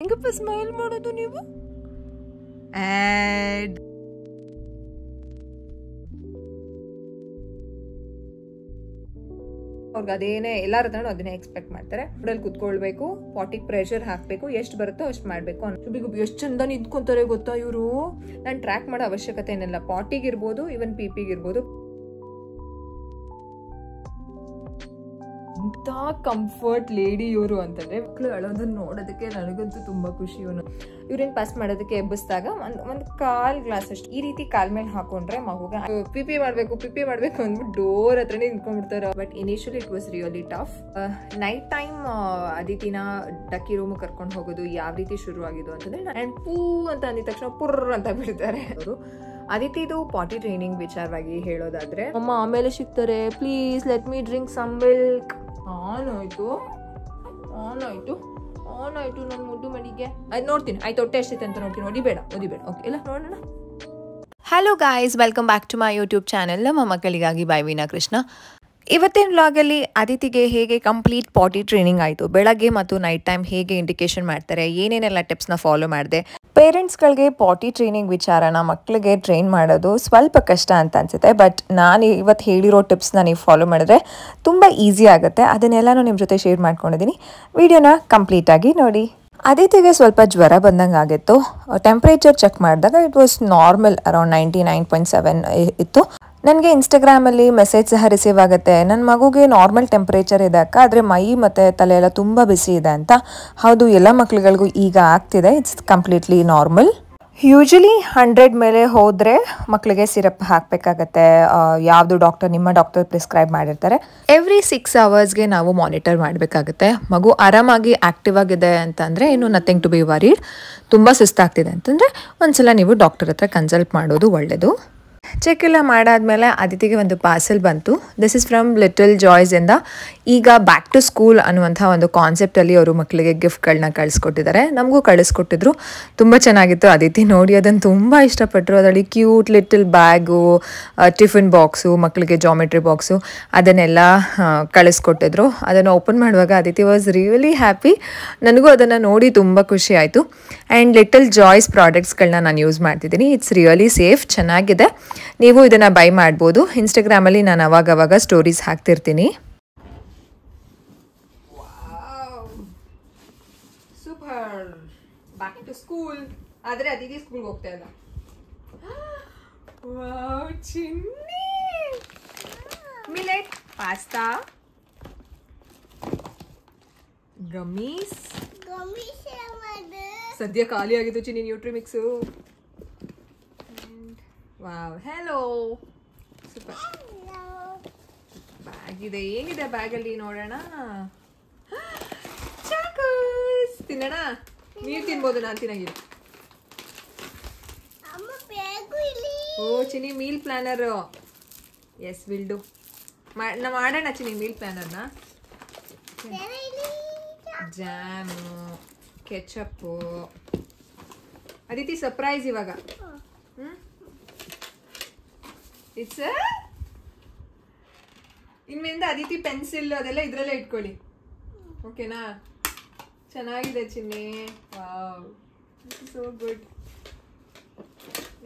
ಹೆಂಗಪ್ಪ ಸ್ಮೈಲ್ ಮಾಡೋದು ನೀವು? ಆಡ್ ಅವ್ರಿಗೆ ಅದೇನೇ ಎಲ್ಲಾರ ಹತ್ರನೂ ಅದನ್ನೇ ಎಕ್ಸ್ಪೆಕ್ಟ್ ಮಾಡ್ತಾರೆ. ಅಲ್ಲಿ ಕುತ್ಕೊಳ್ಬೇಕು, ಪಾಟಿಗೆ ಪ್ರೆಷರ್ ಹಾಕ್ಬೇಕು, ಎಷ್ಟು ಬರುತ್ತೋ ಅಷ್ಟು ಮಾಡ್ಬೇಕು. ಎಷ್ಟು ಚಂದ ನಿಂತ್ಕೊಂತಾರೆ ಗೊತ್ತಾ ಇವರು. ನಾನು ಟ್ರ್ಯಾಕ್ ಮಾಡೋ ಅವಶ್ಯಕತೆ ಏನಿಲ್ಲ. ಪಾಟಿಗಿರ್ಬೋದು, ಇವನ್ ಪಿಪಿಗಿರ್ಬೋದು. ಇಂಥ ಕಂಫರ್ಟ್ ಲೇಡಿ ಇವರು ಅಂತಂದ್ರೆ ಮಕ್ಕಳು ಅಳೋದನ್ನ ನೋಡೋದಕ್ಕೆ ನನಗಂತೂ ತುಂಬಾ ಖುಷಿ. ಇವ್ರೇನ್ ಪಾಸ್ ಮಾಡೋದಕ್ಕೆ ಎಬ್ಬಿಸಿದಾಗ ಒಂದು ಕಾಲ್ ಗ್ಲಾಸ್ ಅಷ್ಟು ಈ ರೀತಿ ಕಾಲ್ ಮೇಲೆ ಹಾಕೊಂಡ್ರೆ ಮಗುಗ ಪಿಪಿ ಮಾಡ್ಬೇಕು ಅಂದ್ಬಿಟ್ಟು ಡೋರ್ ಹತ್ರನೇ ನಿಂತ್ಕೊಂಡ್ಬಿಡ್ತಾರೆ. But initially it was really tough. Night time ಅದಿತಿನ ಡಕ್ಕಿ ರೂಮ್ ಕರ್ಕೊಂಡು ಹೋಗೋದು ಯಾವ ರೀತಿ ಶುರು ಆಗಿದ್ದು ಅಂತಂದ್ರೆ ನಾನು ಪೂ ಅಂತ ಅಂದಿದ ತಕ್ಷಣ ಪುರ್ರ ಅಂತ ಬಿಡ್ತಾರೆ ಅವರು. ಅದಿತಿದು ಪಾಟಿ ಟ್ರೈನಿಂಗ್ ವಿಚಾರವಾಗಿ ಹೇಳೋದಾದ್ರೆ, ಅಮ್ಮ ಆಮೇಲೆ ಸಿಗ್ತಾರೆ, please let me drink some milk. ಆನ್ ಆಯ್ತು ನನ್ನ ಮುದ್ದು ಮಡಿಗೆ. ನೋಡ್ತೀನಿ ಆಯ್ತು, ಹೊಟ್ಟೆ ಎಷ್ಟಿದೆ ಅಂತ ನೋಡ್ತೀನಿ. ಓದಿಬೇಡ ಓಕೆ ಇಲ್ಲ ನೋಡೋಣ. Hello guys, welcome back to my YouTube channel ನಮ್ಮ ಮಕ್ಕಳಿಗಾಗಿ ಬೈ ವೀಣಾ ಕೃಷ್ಣ. ಇವತ್ತಿನ ವ್ಲಾಗಲ್ಲಿ ಅದಿತಿಗೆ ಹೇಗೆ ಕಂಪ್ಲೀಟ್ ಪಾಟಿ ಟ್ರೈನಿಂಗ್ ಆಯಿತು, ಬೆಳಗ್ಗೆ ಮತ್ತು ನೈಟ್ ಟೈಮ್ ಹೇಗೆ ಇಂಡಿಕೇಶನ್ ಮಾಡ್ತಾರೆ, ಏನೇನೆಲ್ಲ ಟಿಪ್ಸ್ನ ಫಾಲೋ ಮಾಡಿದೆ. ಪೇರೆಂಟ್ಸ್ಗಳಿಗೆ ಪಾಟಿ ಟ್ರೈನಿಂಗ್ ವಿಚಾರನ ಮಕ್ಕಳಿಗೆ ಟ್ರೈನ್ ಮಾಡೋದು ಸ್ವಲ್ಪ ಕಷ್ಟ ಅಂತ ಅನಿಸುತ್ತೆ. ಬಟ್ ನಾನು ಇವತ್ತು ಹೇಳಿರೋ ಟಿಪ್ಸ್ನ ನೀವು ಫಾಲೋ ಮಾಡಿದ್ರೆ ತುಂಬ ಈಸಿ ಆಗುತ್ತೆ. ಅದನ್ನೆಲ್ಲನೂ ನಿಮ್ಮ ಜೊತೆ ಶೇರ್ ಮಾಡ್ಕೊಂಡಿದ್ದೀನಿ. ವಿಡಿಯೋನ ಕಂಪ್ಲೀಟಾಗಿ ನೋಡಿ. ಅದಿತಿಗೆ ಸ್ವಲ್ಪ ಜ್ವರ ಬಂದಂಗೆ ಆಗಿತ್ತು. ಟೆಂಪ್ರೇಚರ್ ಚೆಕ್ ಮಾಡಿದಾಗ ಇಟ್ ವಾಸ್ ನಾರ್ಮಲ್, ಅರೌಂಡ್ 99.7 ಇತ್ತು. ನನಗೆ ಇನ್ಸ್ಟಾಗ್ರಾಮಲ್ಲಿ ಮೆಸೇಜ್ ಸಹ ರಿಸೀವ್ ಆಗುತ್ತೆ, ನನ್ನ ಮಗುಗೆ ನಾರ್ಮಲ್ ಟೆಂಪ್ರೇಚರ್ ಇದೆ ಅಕ್ಕ, ಆದರೆ ಮೈ ಮತ್ತು ತಲೆ ಎಲ್ಲ ತುಂಬ ಬಿಸಿ ಇದೆ ಅಂತ. ಹೌದು, ಎಲ್ಲ ಮಕ್ಳುಗಳಿಗೂ ಈಗ ಆಗ್ತಿದೆ. It's completely normal. ಯೂಶಲಿ 100 ಮೇಲೆ ಹೋದರೆ ಮಕ್ಕಳಿಗೆ ಸಿರಪ್ ಹಾಕಬೇಕಾಗತ್ತೆ. ಯಾವುದು ನಿಮ್ಮ ಡಾಕ್ಟರ್ ಪ್ರಿಸ್ಕ್ರೈಬ್ ಮಾಡಿರ್ತಾರೆ. ಎವ್ರಿ 6 ಅವರ್ಸ್ಗೆ ನಾವು ಮಾನಿಟರ್ ಮಾಡಬೇಕಾಗುತ್ತೆ. ಮಗು ಆರಾಮಾಗಿ ಆ್ಯಕ್ಟಿವ್ ಆಗಿದೆ ಅಂತಂದರೆ ಇನ್ನು ನಥಿಂಗ್ ಟು ಬಿ ವರಿಡ್. ತುಂಬ ಸುಸ್ತಾಗ್ತಿದೆ ಅಂತಂದರೆ ಒಂದ್ಸಲ ನೀವು ಡಾಕ್ಟರ್ ಹತ್ರ ಕನ್ಸಲ್ಟ್ ಮಾಡೋದು ಒಳ್ಳೆಯದು. ಚೆಕ್ ಎಲ್ಲ ಮಾಡಾದ್ಮೇಲೆ ಅದಿತಿಗೆ ಒಂದು ಪಾರ್ಸೆಲ್ ಬಂತು. This is from little joys ಇಂದ. ಈಗ ಬ್ಯಾಕ್ ಟು ಸ್ಕೂಲ್ ಅನ್ನುವಂಥ ಒಂದು ಕಾನ್ಸೆಪ್ಟಲ್ಲಿ ಅವರು ಮಕ್ಕಳಿಗೆ ಗಿಫ್ಟ್ಗಳನ್ನ ಕಳಿಸ್ಕೊಟ್ಟಿದ್ದಾರೆ. ನಮಗೂ ಕಳಿಸ್ಕೊಟ್ಟಿದ್ರು. ತುಂಬ ಚೆನ್ನಾಗಿತ್ತು. ಅದಿತಿ ನೋಡಿ ಅದನ್ನು ತುಂಬ ಇಷ್ಟಪಟ್ಟರು. ಅದರಲ್ಲಿ cute little bag, tiffin box, ಮಕ್ಕಳಿಗೆ ಜಾಮೆಟ್ರಿ ಬಾಕ್ಸು ಅದನ್ನೆಲ್ಲ ಕಳಿಸ್ಕೊಟ್ಟಿದ್ರು. ಅದನ್ನು ಓಪನ್ ಮಾಡುವಾಗ ಅದಿತಿ ವಾಸ್ ರಿಯಲಿ ಹ್ಯಾಪಿ. ನನಗೂ ಅದನ್ನು ನೋಡಿ ತುಂಬ ಖುಷಿ ಆಯಿತು. ಆ್ಯಂಡ್ ಲಿಟಲ್ ಜಾಯ್ಸ್ ಪ್ರಾಡಕ್ಟ್ಸ್ಗಳನ್ನ ನಾನು ಯೂಸ್ ಮಾಡ್ತಿದ್ದೀನಿ. ಇಟ್ಸ್ ರಿಯಲಿ ಸೇಫ್, ಚೆನ್ನಾಗಿದೆ. ನೀವು ಇದನ್ನು ಬೈ ಮಾಡ್ಬೋದು. ಇನ್ಸ್ಟಾಗ್ರಾಮಲ್ಲಿ ನಾನು ಅವಾಗವಾಗ ಸ್ಟೋರೀಸ್ ಹಾಕ್ತಿರ್ತೀನಿ. ಸೂಪರ್. Back to school. ಆದರೆ ಅದಿತಿ ಸ್ಕೂಲ್ಗೆ ಹೋಗ್ತಾ ಇಲ್ಲ. Wow Chinni. Millet pasta, gummies. ಸದ್ಯ ಖಾಲಿ ಆಗಿದ್ದು Chinni nutri mix. Wow, hello. Super. Bag ಇದೆ. ಏನಿದೆ ಬ್ಯಾಗಲ್ಲಿ ನೋಡೋಣ. ಚಾಕೋಸ್ ತಿನ್ನೋಣ. ನೀವು ತಿನ್ಬೋದು, ನಾನು ತಿನ್ನಂಗಿಲ್ಲ. Oh Chinni meal planner. Yes will do. ನಾವು ಮಾಡೋಣ ಚಿನ್ನಿ ಮೀಲ್ ಪ್ಲಾನರ್ನ. Jam, ketchup. ಅದಿತಿ ಸರ್ಪ್ರೈಸ್ ಇವಾಗ. ಇಟ್ಸ್ ಇನ್ಮೇಲಿಂದ ಅದಿತಿ ಪೆನ್ಸಿಲ್ ಅದೆಲ್ಲ ಇದರಲ್ಲೇ ಇಟ್ಕೊಳ್ಳಿ, ಓಕೆನಾ? ಚೆನ್ನಾಗಿದೆ Chinni. Wow, so good.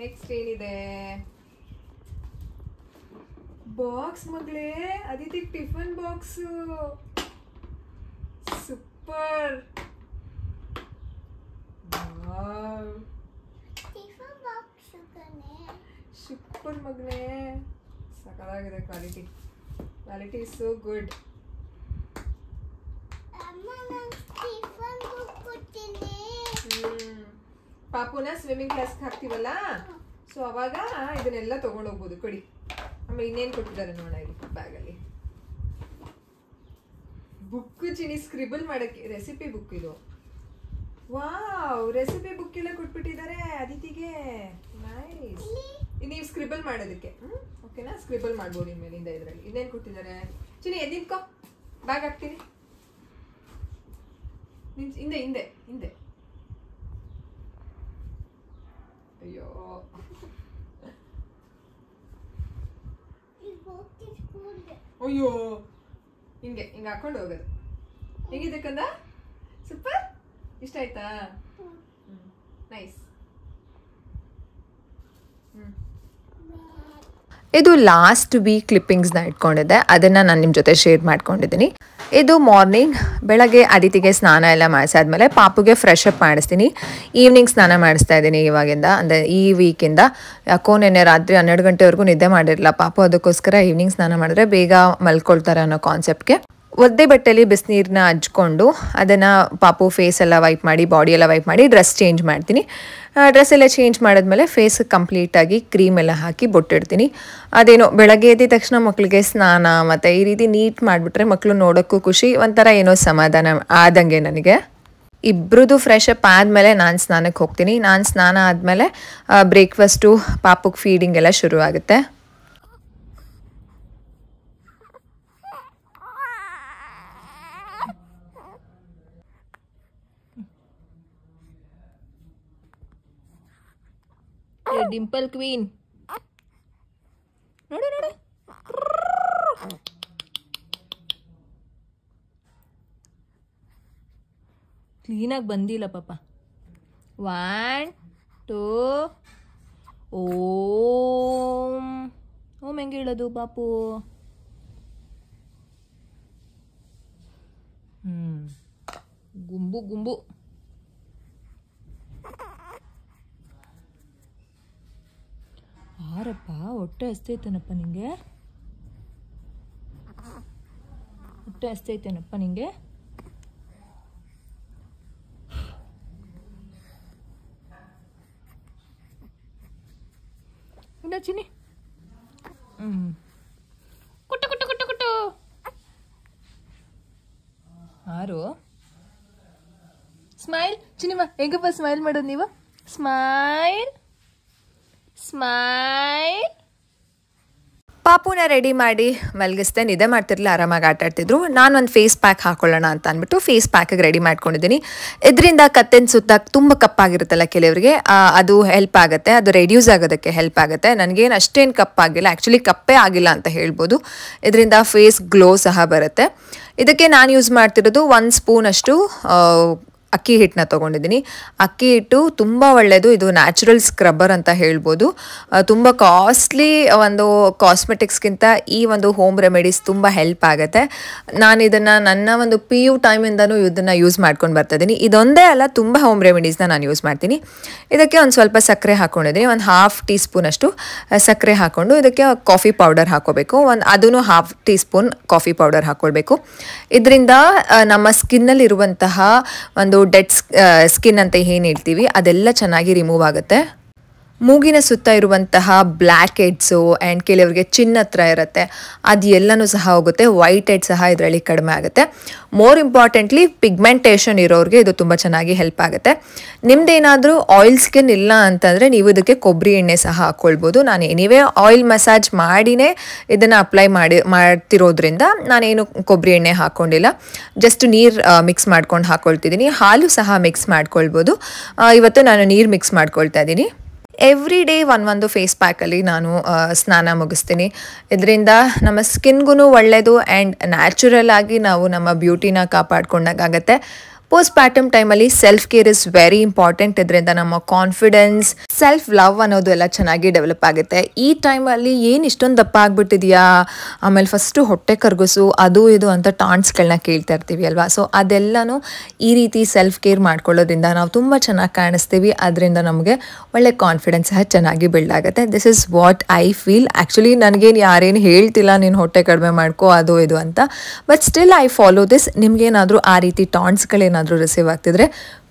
Next ಏನಿದೆ? ಬಾಕ್ಸ್ ಮಗಳೇ, Aditi tiffin box. Super. Super ಮಗನೇ, ಸಕಲಾಗಿದೆ. Quality is so good. ಪಾಪುನ ಸ್ವಿಮ್ಮಿಂಗ್ ಕ್ಲಾಸ್ಗೆ ಹಾಕ್ತೀವಲ್ಲ, ಸೊ ಅವಾಗ ಇದನ್ನೆಲ್ಲ ತಗೊಂಡು ಹೋಗ್ಬೋದು. ಕೊಡಿ. ಆಮೇಲೆ ಇನ್ನೇನು ಕೊಟ್ಟಿದ್ದಾರೆ ನೋಡ ಇಲ್ಲಿ ಬ್ಯಾಗಲ್ಲಿ. ಬುಕ್ ಚಿನ್ನಿ, ಸ್ಕ್ರಿಬಲ್ ಮಾಡಕ್ಕೆ ರೆಸಿಪಿ ಬುಕ್ ಇದು. ವಾವ್, ರೆಸಿಪಿ ಬುಕ್ ಎಲ್ಲ ಕೊಟ್ಬಿಟ್ಟಿದ್ದಾರೆ ಅದಿತಿಗೆ. ನೈಸ್. ನೀವು ಸ್ಕ್ರಿಬಲ್ ಮಾಡೋದಕ್ಕೆ, ಓಕೆನಾ? ಸ್ಕ್ರಿಬಲ್ ಮಾಡ್ಬೋದು ಇನ್ಮೇಲಿಂದ ಇದರಲ್ಲಿ. ಇನ್ನೇನು ಕೊಟ್ಟಿದ್ದಾರೆ ಚಿನ್ನಿ? ಎದ್ದಿನ್ಕೋ, ಬ್ಯಾಗ್ ಹಾಕ್ತೀನಿ. ಹಿಂದೆ ಹಿಂದೆ ಹಿಂದೆ. ಅಯ್ಯೋ, ಹಿಂಗೆ ಹಾಕೊಂಡು ಹೋಗೋದು. ಹೇಗಿದೆ ಕಂದ? ಸೂಪರ್. ಇಷ್ಟ ಆಯ್ತಾ? ನೈಸ್. ಇದು ಲಾಸ್ಟ್ ವೀಕ್ ಕ್ಲಿಪ್ಪಿಂಗ್ಸ್ನ ಇಟ್ಕೊಂಡಿದ್ದೆ, ಅದನ್ನು ನಾನು ನಿಮ್ಮ ಜೊತೆ ಶೇರ್ ಮಾಡ್ಕೊಂಡಿದ್ದೀನಿ. ಇದು ಮಾರ್ನಿಂಗ್ ಬೆಳಗ್ಗೆ ಅದಿತಿಗೆ ಸ್ನಾನ ಎಲ್ಲ ಮಾಡಿಸಾದ್ಮೇಲೆ ಪಾಪುಗೆ ಫ್ರೆಶ್ ಅಪ್ ಮಾಡಿಸ್ತೀನಿ. ಈವ್ನಿಂಗ್ ಸ್ನಾನ ಮಾಡಿಸ್ತಾ ಇದ್ದೀನಿ ಇವಾಗಿಂದ, ಅಂದರೆ ಈ ವೀಕಿಂದ. ಯಾಕೋ ನೆನ್ನೆ ರಾತ್ರಿ 12 ಗಂಟೆವರೆಗೂ ನಿದ್ದೆ ಮಾಡಿರಲಿಲ್ಲ ಪಾಪು, ಅದಕ್ಕೋಸ್ಕರ ಈವ್ನಿಂಗ್ ಸ್ನಾನ ಮಾಡಿದ್ರೆ ಬೇಗ ಮಲ್ಕೊಳ್ತಾರೆ ಅನ್ನೋ ಕಾನ್ಸೆಪ್ಟ್ಗೆ ಒದ್ದೆ ಬಟ್ಟೆಲಿ ಬಿಸಿನೀರನ್ನ ಹಚ್ಕೊಂಡು ಅದನ್ನು ಪಾಪು ಫೇಸ್ ಎಲ್ಲ ವೈಪ್ ಮಾಡಿ, ಬಾಡಿ ಎಲ್ಲ ವೈಪ್ ಮಾಡಿ ಡ್ರೆಸ್ ಚೇಂಜ್ ಮಾಡ್ತೀನಿ. ಡ್ರೆಸ್ ಎಲ್ಲ ಚೇಂಜ್ ಮಾಡಿದ್ಮೇಲೆ ಫೇಸ್ ಕಂಪ್ಲೀಟಾಗಿ ಕ್ರೀಮ್ ಎಲ್ಲ ಹಾಕಿ ಬೊಟ್ಟಿಡ್ತೀನಿ. ಅದೇನೋ ಬೆಳಗ್ಗೆ ಎದ್ದ ತಕ್ಷಣ ಮಕ್ಕಳಿಗೆ ಸ್ನಾನ ಮತ್ತು ಈ ರೀತಿ ನೀಟ್ ಮಾಡಿಬಿಟ್ರೆ ಮಕ್ಕಳು ನೋಡೋಕ್ಕೂ ಖುಷಿ, ಒಂಥರ ಏನೋ ಸಮಾಧಾನ ಆದಂಗೆ ನನಗೆ. ಇಬ್ಬರದು ಫ್ರೆಶ್ ಅಪ್ ಆದಮೇಲೆ ನಾನು ಸ್ನಾನಕ್ಕೆ ಹೋಗ್ತೀನಿ. ನಾನು ಸ್ನಾನ ಆದಮೇಲೆ ಬ್ರೇಕ್ಫಾಸ್ಟು ಪಾಪುಗೆ ಫೀಡಿಂಗ್ ಎಲ್ಲ ಶುರು ಆಗುತ್ತೆ. ಡಿಂಪಲ್ ಕ್ವೀನ್ ನೋಡಿ ನೋಡಿ, ಕ್ಲೀನಾಗಿ ಬಂದಿಲ್ಲ ಪಾಪ. 1 2 ಓಂ. ಓಂ ಹೆಂಗೆ ಹೇಳೋದು ಪಾಪು? ಗುಂಬು ಗುಂಬು. ಆರಪ್ಪ, ಹೊಟ್ಟೆ ಹಸ್ತೈತೇನಪ್ಪ ನಿಂಗೆ? ಹೊಟ್ಟೆ ಹಸ್ತೈತೇನಪ್ಪ ನಿಂಗೆ? ಇಲ್ಲ ಚಿನ್ನಿ. ಕುಟ್ಟು ಕುಟ್ಟು ಕುಟ್ಟು ಕುಟ್ಟು. ಆರು ಸ್ಮೈಲ್. ಚಿನ್ನಿಮ್ಮ ಹೆಂಗಪ್ಪ ಸ್ಮೈಲ್ ಮಾಡೋದು ನೀವು? Smile smile. ಪಾಪುನ ರೆಡಿ ಮಾಡಿ ಮಲಗಿಸ್ದೆ, ನಿದ್ದೆ ಮಾಡ್ತಿರ್ಲಿಲ್ಲ, ಆರಾಮಾಗಿ ಆಟಾಡ್ತಿದ್ರು. ನಾನು ಒಂದು ಫೇಸ್ ಪ್ಯಾಕ್ ಹಾಕೊಳ್ಳೋಣ ಅಂತ ಅಂದ್ಬಿಟ್ಟು ಫೇಸ್ ಪ್ಯಾಕಿಗೆ ರೆಡಿ ಮಾಡ್ಕೊಂಡಿದ್ದೀನಿ. ಇದರಿಂದ ಕತ್ತಿನ ಸುತ್ತ ತುಂಬ ಕಪ್ಪಾಗಿರುತ್ತಲ್ಲ ಕೆಲವರಿಗೆ, ಅದು ಹೆಲ್ಪ್ ಆಗುತ್ತೆ, ಅದು ರೆಡ್ಯೂಸ್ ಆಗೋದಕ್ಕೆ ಹೆಲ್ಪ್ ಆಗುತ್ತೆ. ನನಗೇನು ಅಷ್ಟೇನು ಕಪ್ಪಾಗಿಲ್ಲ, ಆ್ಯಕ್ಚುಲಿ ಕಪ್ಪೇ ಆಗಿಲ್ಲ ಅಂತ ಹೇಳ್ಬೋದು. ಇದರಿಂದ ಫೇಸ್ ಗ್ಲೋ ಸಹ ಬರುತ್ತೆ. ಇದಕ್ಕೆ ನಾನು ಯೂಸ್ ಮಾಡ್ತಿರೋದು 1 ಸ್ಪೂನಷ್ಟು ಅಕ್ಕಿ ಹಿಟ್ಟನ್ನ ತೊಗೊಂಡಿದ್ದೀನಿ. ಅಕ್ಕಿ ಹಿಟ್ಟು ತುಂಬ ಒಳ್ಳೆಯದು, ಇದು ನ್ಯಾಚುರಲ್ ಸ್ಕ್ರಬ್ಬರ್ ಅಂತ ಹೇಳ್ಬೋದು. ತುಂಬ ಕಾಸ್ಟ್ಲಿ ಒಂದು ಕಾಸ್ಮೆಟಿಕ್ಸ್ಗಿಂತ ಈ ಒಂದು ಹೋಮ್ ರೆಮಿಡೀಸ್ ತುಂಬ ಹೆಲ್ಪ್ ಆಗುತ್ತೆ. ನಾನು ಇದನ್ನು ನನ್ನ ಒಂದು PU ಟೈಮಿಂದನೂ ಇದನ್ನು ಯೂಸ್ ಮಾಡ್ಕೊಂಡು ಬರ್ತಾಯಿದ್ದೀನಿ. ಇದೊಂದೇ ಅಲ್ಲ, ತುಂಬ ಹೋಮ್ ರೆಮಿಡೀಸ್ನ ನಾನು ಯೂಸ್ ಮಾಡ್ತೀನಿ. ಇದಕ್ಕೆ ಒಂದು ಸ್ವಲ್ಪ ಸಕ್ಕರೆ ಹಾಕ್ಕೊಂಡಿದ್ದೀನಿ, ಒಂದು 1/2 ಟೀ ಸ್ಪೂನಷ್ಟು ಸಕ್ಕರೆ ಹಾಕ್ಕೊಂಡು ಇದಕ್ಕೆ ಕಾಫಿ ಪೌಡರ್ ಹಾಕ್ಕೋಬೇಕು. ಅದೂ 1/2 ಟೀ ಸ್ಪೂನ್ ಕಾಫಿ ಪೌಡರ್ ಹಾಕ್ಕೊಳ್ಬೇಕು. ಇದರಿಂದ ನಮ್ಮ ಸ್ಕಿನ್ನಲ್ಲಿರುವಂತಹ ಒಂದು ಡೆಡ್ ಸ್ಕಿನ್ ಅಂತ ಏನು ಹೇಳ್ತೀವಿ ಅದೆಲ್ಲ ಚೆನ್ನಾಗಿ ರಿಮೂವ್ ಆಗುತ್ತೆ. ಮೂಗಿನ ಸುತ್ತ ಇರುವಂತಹ ಬ್ಲ್ಯಾಕ್ ಹೆಡ್ಸು ಆ್ಯಂಡ್ ಕೆಲವರಿಗೆ ಚಿನ್ನ ಹತ್ರ ಇರುತ್ತೆ, ಅದು ಎಲ್ಲನೂ ಸಹ ಹೋಗುತ್ತೆ. ವೈಟ್ ಹೆಡ್ ಸಹ ಇದರಲ್ಲಿ ಕಡಿಮೆ ಆಗುತ್ತೆ. ಮೋರ್ ಇಂಪಾರ್ಟೆಂಟ್ಲಿ ಪಿಗ್ಮೆಂಟೇಷನ್ ಇರೋರಿಗೆ ಇದು ತುಂಬ ಚೆನ್ನಾಗಿ ಹೆಲ್ಪ್ ಆಗುತ್ತೆ. ನಿಮ್ದೇನಾದರೂ ಆಯಿಲ್ ಸ್ಕಿನ್ ಇಲ್ಲ ಅಂತಂದರೆ ನೀವು ಇದಕ್ಕೆ ಕೊಬ್ಬರಿ ಎಣ್ಣೆ ಸಹ ಹಾಕ್ಕೊಳ್ಬೋದು. ನಾನು ಎನಿವೇ ಆಯಿಲ್ ಮಸಾಜ್ ಮಾಡಿನೇ ಇದನ್ನು ಅಪ್ಲೈ ಮಾಡ್ತಿರೋದ್ರಿಂದ ನಾನೇನು ಕೊಬ್ಬರಿ ಎಣ್ಣೆ ಹಾಕ್ಕೊಂಡಿಲ್ಲ, ಜಸ್ಟ್ ನೀರು ಮಿಕ್ಸ್ ಮಾಡ್ಕೊಂಡು ಹಾಕ್ಕೊಳ್ತಿದ್ದೀನಿ. ಹಾಲು ಸಹ ಮಿಕ್ಸ್ ಮಾಡ್ಕೊಳ್ಬೋದು. ಇವತ್ತು ನಾನು ನೀರು ಮಿಕ್ಸ್ ಮಾಡ್ಕೊಳ್ತಾ ಇದ್ದೀನಿ. ಎವ್ರಿ ಡೇ ಒಂದೊಂದು ಫೇಸ್ ಪ್ಯಾಕಲ್ಲಿ ನಾನು ಸ್ನಾನ ಮುಗಿಸ್ತೀನಿ. ಇದರಿಂದ ನಮ್ಮ ಸ್ಕಿನ್ಗೂ ಒಳ್ಳೆಯದು ಆ್ಯಂಡ್ ನ್ಯಾಚುರಲ್ ಆಗಿ ನಾವು ನಮ್ಮ ಬ್ಯೂಟಿನ ಕಾಪಾಡ್ಕೊಂಡಾಗತ್ತೆ. ಪೋಸ್ಟ್ ಪಾರ್ಟಮ್ ಟೈಮಲ್ಲಿ self care is very important. ಇದರಿಂದ ನಮ್ಮ ಕಾನ್ಫಿಡೆನ್ಸ್, ಸೆಲ್ಫ್ ಲವ್ ಅನ್ನೋದು ಎಲ್ಲ ಚೆನ್ನಾಗಿ ಡೆವಲಪ್ ಆಗುತ್ತೆ. ಈ ಟೈಮಲ್ಲಿ ಏನು ಇಷ್ಟೊಂದು ದಪ್ಪ ಆಗಿಬಿಟ್ಟಿದೆಯಾ, ಆಮೇಲೆ ಫಸ್ಟು ಹೊಟ್ಟೆ ಕರ್ಗಸು ಅದು ಇದು ಅಂತ ಟಾಂಟ್ಸ್ಗಳನ್ನ ಕೇಳ್ತಾ ಇರ್ತೀವಿ ಅಲ್ವಾ. ಸೊ ಅದೆಲ್ಲನೂ ಈ ರೀತಿ ಸೆಲ್ಫ್ ಕೇರ್ ಮಾಡ್ಕೊಳ್ಳೋದ್ರಿಂದ ನಾವು ತುಂಬ ಚೆನ್ನಾಗಿ ಕಾಣಿಸ್ತೀವಿ. ಅದರಿಂದ ನಮಗೆ ಒಳ್ಳೆ ಕಾನ್ಫಿಡೆನ್ಸ್ ಸಹ ಚೆನ್ನಾಗಿ ಬಿಲ್ಡ್ ಆಗುತ್ತೆ. This is what I feel. Actually ನನಗೇನು ಯಾರೇನು ಹೇಳ್ತಿಲ್ಲ ನೀನು ಹೊಟ್ಟೆ ಕಡಿಮೆ ಮಾಡ್ಕೋ ಅದು ಇದು ಅಂತ, but still I follow this. ನಿಮಗೇನಾದರೂ ಆ ರೀತಿ ಟಾಂಟ್ಸ್ಗಳೇನಾದರೂ ರಿಸೀವ್ ಆಗ್ತಿದ್ರೆ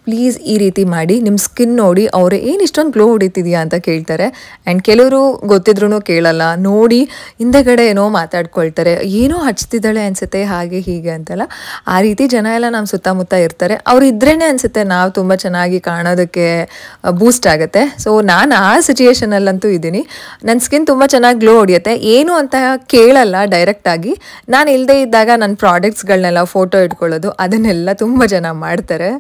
ಪ್ಲೀಸ್ ಈ ರೀತಿ ಮಾಡಿ. ನಿಮ್ಮ ಸ್ಕಿನ್ ನೋಡಿ ಅವರು ಏನು ಇಷ್ಟೊಂದು ಗ್ಲೋ ಹೊಡಿತಿದೆಯಾ ಅಂತ ಕೇಳ್ತಾರೆ. ಆ್ಯಂಡ್ ಕೆಲವರು ಗೊತ್ತಿದ್ರೂ ಕೇಳಲ್ಲ, ನೋಡಿ ಹಿಂದೆಗಡೆ ಏನೋ ಮಾತಾಡ್ಕೊಳ್ತಾರೆ, ಏನೋ ಹಚ್ತಿದ್ದಾಳೆ ಅನಿಸುತ್ತೆ ಹಾಗೆ ಹೀಗೆ ಅಂತೆಲ್ಲ. ಆ ರೀತಿ ಜನ ಎಲ್ಲ ನಮ್ಮ ಸುತ್ತಮುತ್ತ ಇರ್ತಾರೆ. ಅವ್ರು ಇದ್ರೇ ಅನಿಸುತ್ತೆ ನಾವು ತುಂಬ ಚೆನ್ನಾಗಿ ಕಾಣೋದಕ್ಕೆ ಬೂಸ್ಟ್ ಆಗುತ್ತೆ. ಸೊ ನಾನು ಆ ಸಿಚುಯೇಷನಲ್ಲಂತೂ ಇದ್ದೀನಿ. ನನ್ನ ಸ್ಕಿನ್ ತುಂಬ ಚೆನ್ನಾಗಿ ಗ್ಲೋ ಹೊಡಿಯುತ್ತೆ, ಏನು ಅಂತ ಕೇಳಲ್ಲ ಡೈರೆಕ್ಟಾಗಿ. ನಾನು ಇಲ್ಲದೇ ಇದ್ದಾಗ ನನ್ನ ಪ್ರಾಡಕ್ಟ್ಸ್ಗಳನ್ನೆಲ್ಲ ಫೋಟೋ ಇಟ್ಕೊಳ್ಳೋದು ಅದನ್ನೆಲ್ಲ ತುಂಬ ಜನ ಮಾಡ್ತಾರೆ.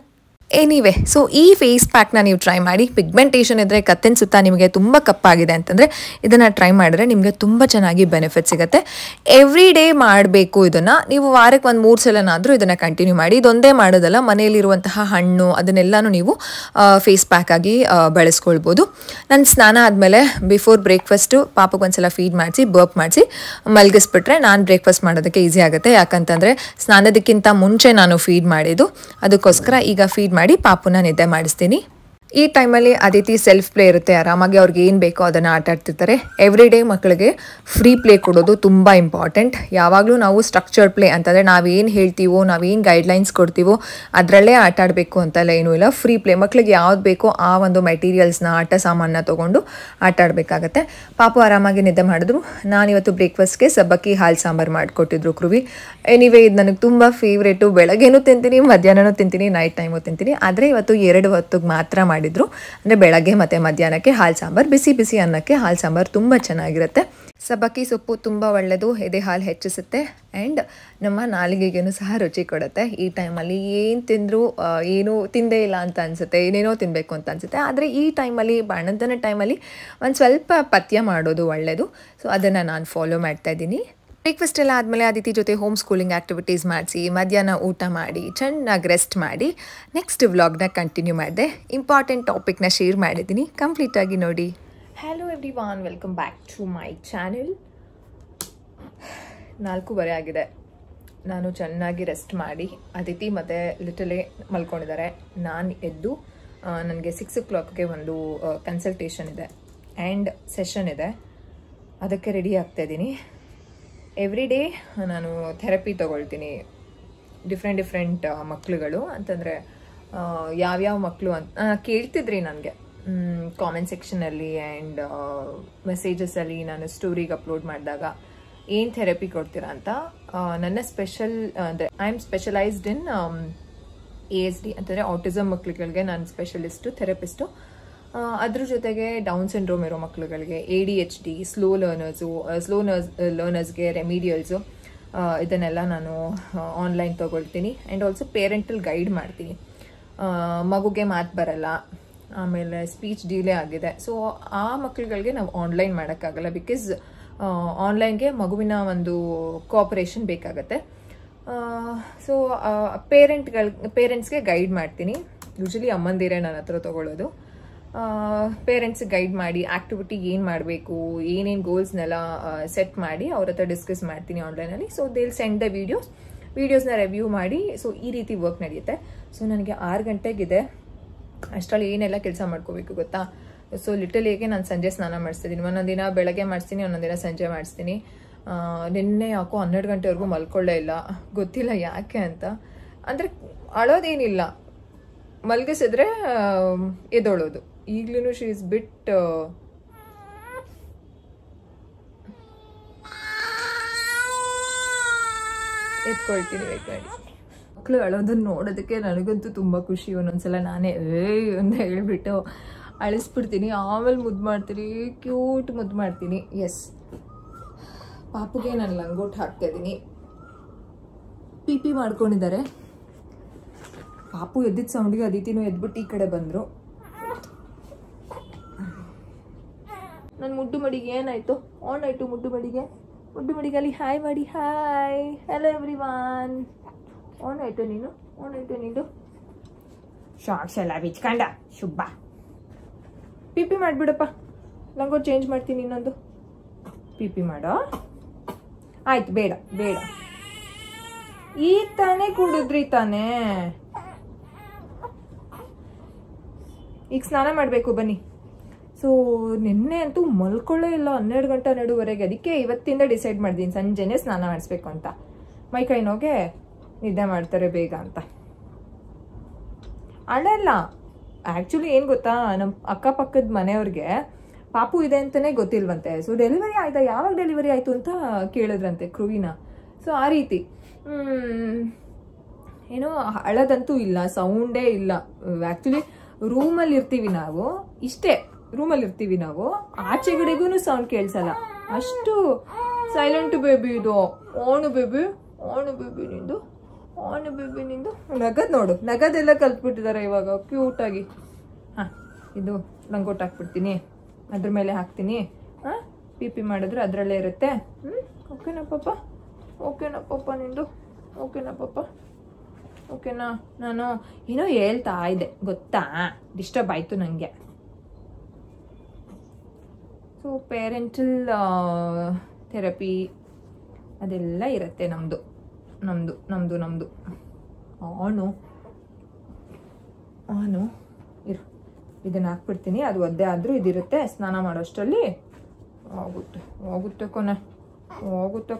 ಎನಿವೆ, ಸೊ ಈ ಫೇಸ್ ಪ್ಯಾಕ್ನ ನೀವು ಟ್ರೈ ಮಾಡಿ. ಪಿಗ್ಮೆಂಟೇಷನ್ ಇದ್ದರೆ, ಕತ್ತಿನ ಸುತ್ತ ನಿಮಗೆ ತುಂಬ ಕಪ್ಪಾಗಿದೆ ಅಂತಂದರೆ ಇದನ್ನು ಟ್ರೈ ಮಾಡಿದ್ರೆ ನಿಮಗೆ ತುಂಬ ಚೆನ್ನಾಗಿ ಬೆನಿಫಿಟ್ ಸಿಗುತ್ತೆ. ಎವ್ರಿ ಡೇ ಮಾಡಬೇಕು ಇದನ್ನು. ನೀವು ವಾರಕ್ಕೆ ಒಂದು 3 ಸಲನಾದರೂ ಇದನ್ನು ಕಂಟಿನ್ಯೂ ಮಾಡಿ. ಇದೊಂದೇ ಮಾಡೋದಲ್ಲ, ಮನೆಯಲ್ಲಿರುವಂತಹ ಹಣ್ಣು ಅದನ್ನೆಲ್ಲನೂ ನೀವು ಫೇಸ್ ಪ್ಯಾಕ್ ಆಗಿ ಬಳಸ್ಕೊಳ್ಬೋದು. ನಾನು ಸ್ನಾನ ಆದಮೇಲೆ ಬಿಫೋರ್ ಬ್ರೇಕ್ಫಾಸ್ಟು ಪಾಪಗೆ ಒಂದ್ಸಲ ಫೀಡ್ ಮಾಡಿಸಿ ಬರ್ಪ್ ಮಾಡಿಸಿ ಮಲಗಿಸ್ಬಿಟ್ರೆ ನಾನು ಬ್ರೇಕ್ಫಾಸ್ಟ್ ಮಾಡೋದಕ್ಕೆ ಈಸಿ ಆಗುತ್ತೆ. ಯಾಕಂತಂದರೆ ಸ್ನಾನದಕ್ಕಿಂತ ಮುಂಚೆ ನಾನು ಫೀಡ್ ಮಾಡಿದ್ದು, ಅದಕ್ಕೋಸ್ಕರ ಈಗ ಫೀಡ್ ಮಾಡಿ ಪಾಪುನ ನಿದ್ದೆ ಮಾಡಿಸ್ತೀನಿ. ಈ ಟೈಮಲ್ಲಿ ಅದಿತಿ ಸೆಲ್ಫ್ ಪ್ಲೇ ಇರುತ್ತೆ, ಆರಾಮಾಗಿ ಅವ್ರಿಗೆ ಏನು ಬೇಕೋ ಅದನ್ನು ಆಟ ಆಡ್ತಿರ್ತಾರೆ. ಎವ್ರಿ ಡೇ ಮಕ್ಕಳಿಗೆ ಫ್ರೀ ಪ್ಲೇ ಕೊಡೋದು ತುಂಬ ಇಂಪಾರ್ಟೆಂಟ್. ಯಾವಾಗಲೂ ನಾವು ಸ್ಟ್ರಕ್ಚರ್ಡ್ ಪ್ಲೇ ಅಂತಂದರೆ ನಾವೇನು ಹೇಳ್ತೀವೋ, ನಾವೇನು ಗೈಡ್ಲೈನ್ಸ್ ಕೊಡ್ತೀವೋ ಅದರಲ್ಲೇ ಆಟ ಆಡಬೇಕು ಅಂತೆಲ್ಲ ಏನೂ ಇಲ್ಲ. ಫ್ರೀ ಪ್ಲೇ, ಮಕ್ಕಳಿಗೆ ಯಾವ್ದು ಬೇಕೋ ಆ ಒಂದು ಮೆಟೀರಿಯಲ್ಸ್ನ, ಆಟ ಸಾಮಾನನ್ನ ತೊಗೊಂಡು ಆಟ ಆಡಬೇಕಾಗತ್ತೆ. ಪಾಪು ಆರಾಮಾಗಿ ನಿದ್ದೆ ಮಾಡಿದ್ರು. ನಾನಿವತ್ತು ಬ್ರೇಕ್ಫಾಸ್ಟ್ಗೆ ಸಬ್ಬಕ್ಕಿ ಹಾಲು ಸಾಂಬಾರು ಮಾಡಿಕೊಟ್ಟಿದ್ರು ಕೃವಿ. ಎನಿವೇ ಇದು ನನಗೆ ತುಂಬ ಫೇವ್ರೇಟು. ಬೆಳಗ್ಗೆನೂ ತಿಂತೀನಿ, ಮಧ್ಯಾಹ್ನನೂ ತಿಂತೀನಿ, ನೈಟ್ ಟೈಮು ತಿಂತೀನಿ. ಆದರೆ ಇವತ್ತು 2 ಹೊತ್ತಿಗೆ ಮಾತ್ರ ಮಾಡಿದ್ರು. ಅಂದರೆ ಬೆಳಗ್ಗೆ ಮತ್ತು ಮಧ್ಯಾಹ್ನಕ್ಕೆ ಹಾಲು ಸಾಂಬಾರು, ಬಿಸಿ ಬಿಸಿ ಅನ್ನಕ್ಕೆ ಹಾಲು ಸಾಂಬಾರು ತುಂಬ ಚೆನ್ನಾಗಿರುತ್ತೆ. ಸಬ್ಬಕ್ಕಿ ಸೊಪ್ಪು ತುಂಬ ಒಳ್ಳೆಯದು, ಎದೆ ಹಾಲು ಹೆಚ್ಚಿಸುತ್ತೆ ಆ್ಯಂಡ್ ನಮ್ಮ ನಾಲಿಗೆಗೂ ಸಹ ರುಚಿ ಕೊಡುತ್ತೆ. ಈ ಟೈಮಲ್ಲಿ ಏನು ತಿಂದರೂ ಏನೂ ತಿಂದೇ ಇಲ್ಲ ಅಂತ ಅನಿಸುತ್ತೆ, ಏನೇನೋ ತಿನ್ನಬೇಕು ಅಂತ ಅನಿಸುತ್ತೆ. ಆದರೆ ಈ ಟೈಮಲ್ಲಿ, ಬಾಣಂತನ ಟೈಮಲ್ಲಿ ಒಂದು ಸ್ವಲ್ಪ ಪಥ್ಯ ಮಾಡೋದು ಒಳ್ಳೆಯದು. ಸೊ ಅದನ್ನು ನಾನು ಫಾಲೋ ಮಾಡ್ತಾಯಿದ್ದೀನಿ. ಬ್ರೇಕ್ಫಾಸ್ಟ್ ಎಲ್ಲ ಆದಮೇಲೆ ಅದಿತಿ ಜೊತೆ ಹೋಮ್ ಸ್ಕೂಲಿಂಗ್ ಆ್ಯಕ್ಟಿವಿಟೀಸ್ ಮಾಡಿಸಿ ಮಧ್ಯಾಹ್ನ ಊಟ ಮಾಡಿ ಚೆನ್ನಾಗಿ ರೆಸ್ಟ್ ಮಾಡಿ ನೆಕ್ಸ್ಟ್ ವ್ಲಾಗ್ನ ಕಂಟಿನ್ಯೂ ಮಾಡಿದೆ. ಇಂಪಾರ್ಟೆಂಟ್ ಟಾಪಿಕ್ನ ಶೇರ್ ಮಾಡಿದ್ದೀನಿ, ಕಂಪ್ಲೀಟಾಗಿ ನೋಡಿ. Hello everyone, welcome back to my channel. 4:15 ಆಗಿದೆ. ನಾನು ಚೆನ್ನಾಗಿ ರೆಸ್ಟ್ ಮಾಡಿ, ಅದಿತಿ ಮತ್ತು ಲಿಟಲೇ ಮಲ್ಕೊಂಡಿದ್ದಾರೆ. ನಾನು ಎದ್ದು ನನಗೆ 6 o'clockಗೆ ಒಂದು ಕನ್ಸಲ್ಟೇಷನ್ ಇದೆ ಆ್ಯಂಡ್ ಸೆಷನ್ ಇದೆ, ಅದಕ್ಕೆ ರೆಡಿ ಆಗ್ತಾಯಿದ್ದೀನಿ. ಎವ್ರಿ ಡೇ ನಾನು ಥೆರಪಿ ತೊಗೊಳ್ತೀನಿ. ಡಿಫ್ರೆಂಟ್ ಮಕ್ಕಳುಗಳು ಅಂತಂದರೆ ಯಾವ್ಯಾವ ಮಕ್ಕಳು ಅಂತ ಕೇಳ್ತಿದ್ರಿ ನನಗೆ ಕಾಮೆಂಟ್ ಸೆಕ್ಷನಲ್ಲಿ ಆ್ಯಂಡ್ ಮೆಸೇಜಸಲ್ಲಿ. ನಾನು ಸ್ಟೋರಿಗೆ ಅಪ್ಲೋಡ್ ಮಾಡಿದಾಗ ಏನು ಥೆರಪಿ ಕೊಡ್ತೀರಾ ಅಂತ. ನನ್ನ ಅಂದರೆ I am specialised in ASD ಅಂತಂದರೆ ಆಟಿಸಮ್ ಮಕ್ಕಳುಗಳಿಗೆ ನಾನು ಸ್ಪೆಷಲಿಸ್ಟು, ಥೆರಪಿಸ್ಟು. ಅದ್ರ ಜೊತೆಗೆ ಡೌನ್ ಸಿಂಡ್ರೋಮ್ ಇರೋ ಮಕ್ಕಳುಗಳಿಗೆ, ADHD, ಸ್ಲೋ ಲರ್ನರ್ಸ್ಗೆ ರೆಮಿಡಿಯಲ್ಸು, ಇದನ್ನೆಲ್ಲ ನಾನು ಆನ್ಲೈನ್ ತೊಗೊಳ್ತೀನಿ. ಆ್ಯಂಡ್ ಆಲ್ಸೋ ಪೇರೆಂಟಲ್ ಗೈಡ್ ಮಾಡ್ತೀನಿ. ಮಗುಗೆ ಮಾತು ಬರಲ್ಲ, ಆಮೇಲೆ ಸ್ಪೀಚ್ ಡಿಲೇ ಆಗಿದೆ, ಸೊ ಆ ಮಕ್ಕಳುಗಳಿಗೆ ನಾವು ಆನ್ಲೈನ್ ಮಾಡೋಕ್ಕಾಗಲ್ಲ. ಬಿಕಾಸ್ ಆನ್ಲೈನ್ಗೆ ಮಗುವಿನ ಒಂದು ಕೋಆಪರೇಷನ್ ಬೇಕಾಗತ್ತೆ. ಸೊ ಪೇರೆಂಟ್ಸ್ಗೆ ಗೈಡ್ ಮಾಡ್ತೀನಿ. ಯೂಶಲಿ ಅಮ್ಮಂದಿರೇ ನನ್ನ ಹತ್ರ ತೊಗೊಳ್ಳೋದು. ಪೇರೆಂಟ್ಸ್ ಗೈಡ್ ಮಾಡಿ ಆ್ಯಕ್ಟಿವಿಟಿ ಏನು ಮಾಡಬೇಕು, ಏನೇನು ಗೋಲ್ಸ್ನೆಲ್ಲ ಸೆಟ್ ಮಾಡಿ ಅವ್ರ ಹತ್ರ ಡಿಸ್ಕಸ್ ಮಾಡ್ತೀನಿ ಆನ್ಲೈನಲ್ಲಿ. ಸೊ ದೇಲ್ ಸೆಂಡ್ ದ ವೀಡಿಯೋಸ್ನ ರಿವ್ಯೂ ಮಾಡಿ. ಸೊ ಈ ರೀತಿ ವರ್ಕ್ ನಡೆಯುತ್ತೆ. ಸೊ ನನಗೆ 6 ಗಂಟೆಗಿದೆ. ಅಷ್ಟರಲ್ಲಿ ಏನೆಲ್ಲ ಕೆಲಸ ಮಾಡ್ಕೋಬೇಕು ಗೊತ್ತಾ. ಸೊ ಲಿಟಲಿಗೆ ನಾನು ಸಂಜೆ ಸ್ನಾನ ಮಾಡಿಸ್ತಿದ್ದೀನಿ. ಒಂದೊಂದು ದಿನ ಬೆಳಗ್ಗೆ ಮಾಡಿಸ್ತೀನಿ, ಒಂದೊಂದು ದಿನ ಸಂಜೆ ಮಾಡಿಸ್ತೀನಿ. ನಿನ್ನೆ ಯಾಕೋ 12 ಗಂಟೆವರೆಗೂ ಮಲ್ಕೊಳ್ಳೇ ಇಲ್ಲ, ಗೊತ್ತಿಲ್ಲ ಯಾಕೆ ಅಂತ. ಅಂದರೆ ಅಳೋದೇನಿಲ್ಲ, ಮಲಗಿಸಿದ್ರೆ ಎದೊಳೋದು. ಈಗಲೂ ಶಿ ಇಸ್ ಬಿಟ್ ಎತ್ಕೊಳ್ತೀನಿ ಬೇಕಾಗಿ. ಮಕ್ಕಳು ಅಳೋದನ್ನ ನೋಡೋದಕ್ಕೆ ನನಗಂತೂ ತುಂಬ ಖುಷಿ. ಒಂದೊಂದ್ಸಲ ನಾನೇ ಅಂತ ಹೇಳ್ಬಿಟ್ಟು ಅಳಿಸ್ಬಿಡ್ತೀನಿ, ಆಮೇಲೆ ಮುದ್ದು ಮಾಡ್ತೀನಿ, ಕ್ಯೂಟ್ ಮುದ್ದು ಮಾಡ್ತೀನಿ. ಎಸ್, ಪಾಪುಗೆ ನಾನು ಲಂಗೋಟ್ ಹಾಕ್ತಾ ಇದ್ದೀನಿ. ಪಿ ಮಾಡ್ಕೊಂಡಿದ್ದಾರೆ. ಪಾಪು ಎದ್ದಿದ್ದ ಸೌಂಡಿಗೆ ಅದಿತಿನೂ ಎದ್ಬಿಟ್ಟು ಈ ಕಡೆ ಬಂದರು. ನನ್ನ ಮುದ್ದು ಮಡಿಗೆ ಏನಾಯಿತು? ಆನ್ ಆಯಿತು ಮುದ್ದು ಮಡಿಗೆ ಅಲ್ಲಿ ಹಾಯ್ ಮಾಡಿ. Hi, hello everyone. ಆನ್ ಆಯಿತು ನೀನು ಶಾರ್ಟ್ಸ್ ಎಲ್ಲ ಬಿಚ್ಕೊಂಡ ಶುಭ. ಪಿ ಮಾಡಿಬಿಡಪ್ಪ, ಲಂಗೋಟ್ ಚೇಂಜ್ ಮಾಡ್ತೀನಿ. ಇನ್ನೊಂದು ಪಿ ಮಾಡೋ. ಆಯ್ತು, ಬೇಡ ಈ ತಾನೇ ಕುಡಿದ್ರಿ ತಾನೇ. ಈಗ ಸ್ನಾನ ಮಾಡಬೇಕು ಬನ್ನಿ. ಸೊ ನಿನ್ನೆ ಅಂತೂ ಮಲ್ಕೊಳ್ಳೇ ಇಲ್ಲ, 12 ಗಂಟೆ 12:30. ಅದಕ್ಕೆ ಇವತ್ತಿಂದ ಡಿಸೈಡ್ ಮಾಡಿದ್ದೀನಿ ಸಂಜೆನೇ ಸ್ನಾನ ಮಾಡಿಸ್ಬೇಕು ಅಂತ. ಮೈ ಕೈ ನೋಗೆ ನಿದ್ದೆ ಮಾಡ್ತಾರೆ ಬೇಗ ಅಂತ. ಅಳಲ್ಲ. ಆ್ಯಕ್ಚುಲಿ ಏನು ಗೊತ್ತಾ, ನಮ್ಮ ಅಕ್ಕಪಕ್ಕದ ಮನೆಯವ್ರಿಗೆ ಪಾಪು ಇದೆ ಅಂತಲೇ ಗೊತ್ತಿಲ್ವಂತೆ. ಸೊ ಡೆಲಿವರಿ ಆಯ್ತಾ, ಯಾವಾಗ ಡೆಲಿವರಿ ಆಯಿತು ಅಂತ ಕೇಳಿದ್ರಂತೆ ಕೃವಿನ. ಸೊ ಆ ರೀತಿ ಏನೋ ಅಳದಂತೂ ಇಲ್ಲ, ಸೌಂಡೇ ಇಲ್ಲ. ಆ್ಯಕ್ಚುಲಿ ರೂಮಲ್ಲಿ ಇರ್ತೀವಿ ನಾವು, ಇಷ್ಟೇ ರೂಮಲ್ಲಿ ಇರ್ತೀವಿ ನಾವು, ಆಚೆಗಡೆಗೂ ಸೌಂಡ್ ಕೇಳಿಸಲ್ಲ, ಅಷ್ಟು ಸೈಲೆಂಟ್ ಬೇಬಿ ಇದು. ಓಣು ಬೇಬಿ ನಿಂದು ಆನು ಬೇಬಿ ನಿಂದು ನಗದ್ ನೋಡು, ನಗದೆಲ್ಲ ಕಲ್ತ್ಬಿಟ್ಟಿದ್ದಾರೆ ಇವಾಗ ಕ್ಯೂಟಾಗಿ. ಹಾಂ, ಇದು ಲಂಗೋಟ್ ಹಾಕ್ಬಿಡ್ತೀನಿ, ಅದ್ರ ಮೇಲೆ ಹಾಕ್ತೀನಿ. ಹಾಂ, ಪಿ ಮಾಡಿದ್ರೆ ಅದರಲ್ಲೇ ಇರುತ್ತೆ. ಓಕೆನಾ ಪಾಪ? ಓಕೆನಾ ಪಾಪ ನಿಂದು? ಓಕೆನಾ ಪಾಪ? ಓಕೆನಾ? ನಾನು ಏನೋ ಹೇಳ್ತಾ ಇದ್ದೆ ಗೊತ್ತಾ, ಡಿಸ್ಟರ್ಬ್ ಆಯಿತು ನನಗೆ. ಸೊ ಪೇರೆಂಟಲ್ ಥೆರಪಿ ಅದೆಲ್ಲ ಇರುತ್ತೆ ನಮ್ಮದು. ಆನು ಇರು, ಇದನ್ನು ಹಾಕ್ಬಿಡ್ತೀನಿ. ಅದು ಒದ್ದೆ ಆದರೂ ಇದಿರುತ್ತೆ. ಸ್ನಾನ ಮಾಡೋಷ್ಟರಲ್ಲಿ ಹೋಗುತ್ತೆ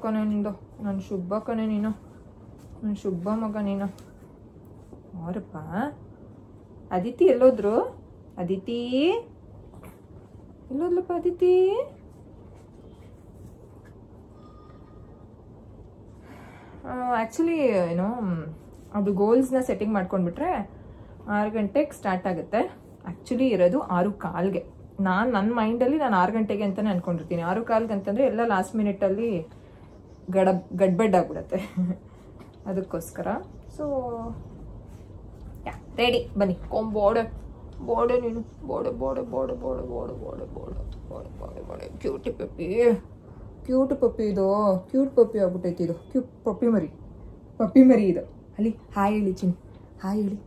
ಕೊನೆ ನಿಂದು. ನನ್ನ ಶುಭ ಕೊನೆ ನೀನು, ನನ್ನ ಶುಭ ಮಗ ನೀನು. ಅವರಪ್ಪ ಅದಿತಿ ಎಲ್ಲೋದ್ರು? ಅದಿತಿ ಎಲ್ಲೋದ್ಲಪ್ಪ? ಅದಿತಿ ಆ್ಯಕ್ಚುಲಿ ಏನೋ ಅದು ಗೋಲ್ಸ್ನ ಸೆಟ್ಟಿಂಗ್ ಮಾಡ್ಕೊಂಡ್ಬಿಟ್ರೆ 6 ಗಂಟೆಗೆ ಸ್ಟಾರ್ಟ್ ಆಗುತ್ತೆ. ಆ್ಯಕ್ಚುಲಿ ಇರೋದು 6:15ಗೆ. ನನ್ನ ಮೈಂಡಲ್ಲಿ ನಾನು 6 ಗಂಟೆಗೆ ಅಂತಲೇ ಅಂದ್ಕೊಂಡಿರ್ತೀನಿ. 6:15 ಅಂತಂದರೆ ಎಲ್ಲ ಲಾಸ್ಟ್ ಮಿನಿಟಲ್ಲಿ ಗಡ್ಬಡ್ ಆಗ್ಬಿಡುತ್ತೆ. ಅದಕ್ಕೋಸ್ಕರ ಸೊ ರೆಡಿ, ಬನ್ನಿ. ಬೋಡೆ ನೀನು, ಬೋಡೆ ಕ್ಯೂಟ್ ಪಪ್ಪಿ ಇದು. ಕ್ಯೂಟ್ ಪಪ್ಪಿ ಆಗ್ಬಿಟ್ಟೈತಿ ಇದು. ಕ್ಯೂಟ್ ಪಪ್ಪಿ ಮರಿ ಇದು. ಅಲ್ಲಿ ಹಾಯ್ ಹೇಳಿ ಚಿನ್ನಿ, ಹಾಯ್ ಹೇಳಿ.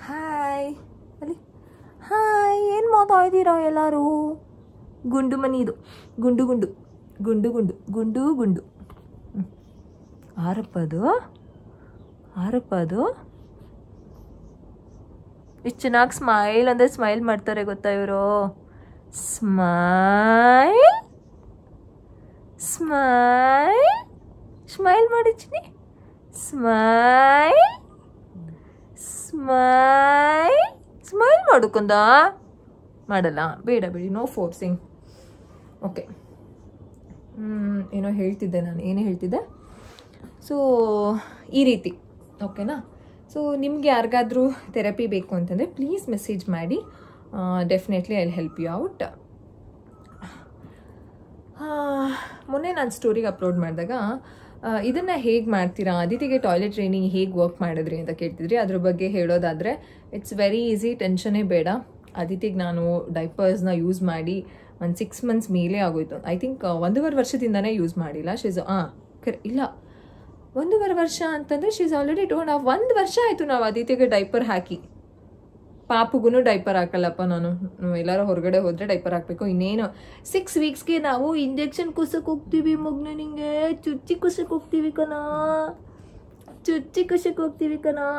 ಹಾಯ್ ಅಲ್ಲಿ, ಹಾಯ್. ಏನು ಮಾತಾಡ್ತೀರಾ ಎಲ್ಲರೂ? ಗುಂಡು ಮನಿ ಇದು, ಗುಂಡು. ಆರಪ್ಪದು ಎಷ್ಟು ಚೆನ್ನಾಗಿ ಸ್ಮೈಲ್ ಅಂದರೆ ಸ್ಮೈಲ್ ಮಾಡ್ತಾರೆ ಗೊತ್ತಾ ಇವರು? ಸ್ಮೈಲ್ ಮಾಡಿ ಚಿನ್ನಿ, ಸ್ಮೈಲ್ ಮಾಡೋಕೊಂದ ಮಾಡಲ್ಲ, ಬೇಡ ಬಿಡಿ, ನೋ ಫೋರ್ಸಿಂಗ್. ಓಕೆ, ಏನೋ ಹೇಳ್ತಿದ್ದೆ ನಾನು, ಏನೇ ಹೇಳ್ತಿದ್ದೆ? ಸೊ ಈ ರೀತಿ ಓಕೆನಾ? ಸೊ ನಿಮ್ಗೆ ಯಾರಿಗಾದ್ರೂ ಥೆರಪಿ ಬೇಕು ಅಂತಂದರೆ ಪ್ಲೀಸ್ ಮೆಸೇಜ್ ಮಾಡಿ. Definitely I will help you out. ಮೊನ್ನೆ ನಾನು ಸ್ಟೋರಿಗೆ ಅಪ್ಲೋಡ್ ಮಾಡಿದಾಗ ಇದನ್ನು ಹೇಗೆ ಮಾಡ್ತೀರಾ, ಅದಿತಿಗೆ ಟಾಯ್ಲೆಟ್ ಟ್ರೈನಿಂಗ್ ಹೇಗೆ ವರ್ಕ್ ಮಾಡಿದ್ರಿ ಅಂತ ಕೇಳ್ತಿದ್ರಿ. ಅದ್ರ ಬಗ್ಗೆ ಹೇಳೋದಾದರೆ ಇಟ್ಸ್ ವೆರಿ ಈಸಿ, ಟೆನ್ಷನೇ ಬೇಡ. ಅದಿತಿಗೆ ನಾನು ಡೈಪರ್ಸ್ನ ಯೂಸ್ ಮಾಡಿ ಒಂದು 6 ಮಂತ್ಸ್ ಮೇಲೆ ಆಗೋಯ್ತು. ಐ ಥಿಂಕ್ 1.5 ವರ್ಷದಿಂದನೇ ಯೂಸ್ ಮಾಡಿಲ್ಲ. ಇಲ್ಲ 1.5 ವರ್ಷ ಅಂತಂದರೆ ಶೀಸ್ ಆಲ್ರೆಡಿ 2.5 1 ವರ್ಷ ಆಯಿತು ನಾವು ಅದಿತಿಗೆ ಡೈಪರ್ ಹಾಕಿ. ಪಾಪುಗೂ ಡೈಪರ್ ಹಾಕಲ್ಲಪ್ಪ ನಾನು, ಎಲ್ಲರೂ ಹೊರಗಡೆ ಹೋದರೆ ಡೈಪರ್ ಹಾಕಬೇಕು. ಇನ್ನೇನು 6 ವೀಕ್ಸ್ಗೆ ನಾವು ಇಂಜೆಕ್ಷನ್ ಕುಸಕ್ಕೆ ಹೋಗ್ತೀವಿ ಮಗ್ನ, ನಿಂಗೆ ಚುಚ್ಚಿ ಕುಸಕ್ಕೆ ಹೋಗ್ತೀವಿ ಕಣ,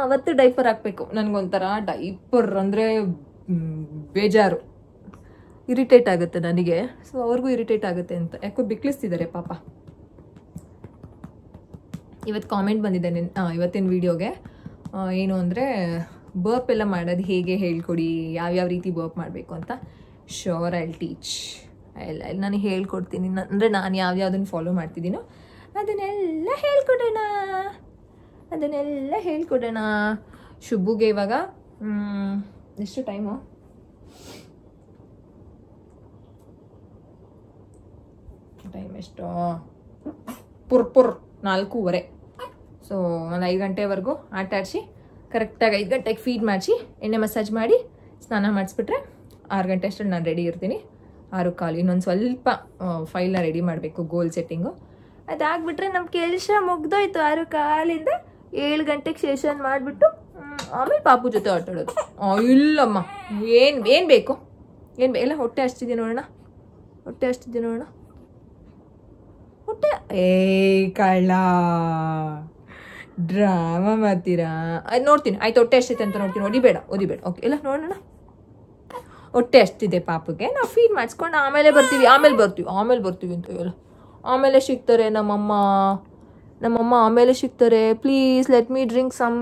ಅವತ್ತು ಡೈಪರ್ ಹಾಕಬೇಕು. ನನಗೊಂಥರ ಡೈಪರ್ ಅಂದರೆ ಬೇಜಾರು, ಇರಿಟೇಟ್ ಆಗುತ್ತೆ ನನಗೆ. ಸೊ ಅವ್ರಿಗೂ ಇರಿಟೇಟ್ ಆಗುತ್ತೆ ಅಂತ ಯಾಕೋ ಬಿಕ್ಲಿಸ್ತಿದ್ದಾರೆ ಪಾಪ. ಇವತ್ತು ಕಾಮೆಂಟ್ ಬಂದಿದೆ ಇವತ್ತಿನ ವಿಡಿಯೋಗೆ, ಏನು ಅಂದರೆ ಬರ್ಪ್ ಎಲ್ಲ ಮಾಡೋದು ಹೇಗೆ ಹೇಳ್ಕೊಡಿ, ಯಾವ್ಯಾವ ರೀತಿ ಬರ್ಪ್ ಮಾಡಬೇಕು ಅಂತ. ಶೋರ್ ಐ ವಿಲ್ ಟೀಚ್, ನಾನು ಹೇಳ್ಕೊಡ್ತೀನಿ. ಅಂದರೆ ನಾನು ಯಾವ್ಯಾವುದನ್ನು ಫಾಲೋ ಮಾಡ್ತಿದ್ದೀನೋ ಅದನ್ನೆಲ್ಲ ಹೇಳ್ಕೊಡೋಣ. ಶುಭುಗೆ ಇವಾಗ ಎಷ್ಟು ಟೈಮು? ಟೈಮ್ ಎಷ್ಟು? ಪುರ್ 4:15. ಸೊ ಒಂದು 5 ಗಂಟೆವರೆಗೂ ಆಟ ಆಡಿಸಿ ಕರೆಕ್ಟಾಗಿ 5 ಗಂಟೆಗೆ ಫೀಡ್ ಮಾಡಿಸಿ ಎಣ್ಣೆ ಮಸಾಜ್ ಮಾಡಿ ಸ್ನಾನ ಮಾಡಿಸ್ಬಿಟ್ರೆ 6 ಗಂಟೆ ಅಷ್ಟರಲ್ಲಿ ನಾನು ರೆಡಿ ಇರ್ತೀನಿ. 6:15 ಇನ್ನೊಂದು ಸ್ವಲ್ಪ ಫೈಲ್ನ ರೆಡಿ ಮಾಡಬೇಕು, ಗೋಲ್ ಸೆಟ್ಟಿಂಗು. ಅದಾಗ್ಬಿಟ್ರೆ ನಮ್ಮ ಕೆಲಸ ಮುಗ್ದೋಯ್ತು. 6:15 7 ಗಂಟೆಗೆ ಸೆಷನ್ ಮಾಡಿಬಿಟ್ಟು ಆಮೇಲೆ ಪಾಪು ಜೊತೆ ಆಟಾಡೋದು. ಇಲ್ಲಮ್ಮ, ಏನು ಬೇಕು ಎಲ್ಲ ಹೊಟ್ಟೆ ಅಷ್ಟಿದೆ ನೋಡೋಣ, ಹೊಟ್ಟೆ. ಕಳ್ಳ ಡ್ರಾಮಾ ಮಾಡ್ತೀರಾ? ಅದು ನೋಡ್ತೀನಿ, ಆಯ್ತು. ಹೊಟ್ಟೆ ಎಷ್ಟಿದೆ ಅಂತ ನೋಡ್ತೀನಿ. ಓದಿಬೇಡ. ಓಕೆ, ಎಲ್ಲ ನೋಡೋಣ. ಹೊಟ್ಟೆ ಅಷ್ಟಿದೆ ಪಾಪುಗೆ, ನಾವು ಫೀಡ್ ಮಾಡಿಸ್ಕೊಂಡು ಆಮೇಲೆ ಬರ್ತೀವಿ ಅಂತ ಎಲ್ಲ. ಆಮೇಲೆ ಸಿಗ್ತಾರೆ ನಮ್ಮಮ್ಮ ಆಮೇಲೆ ಸಿಗ್ತಾರೆ. Please let me drink some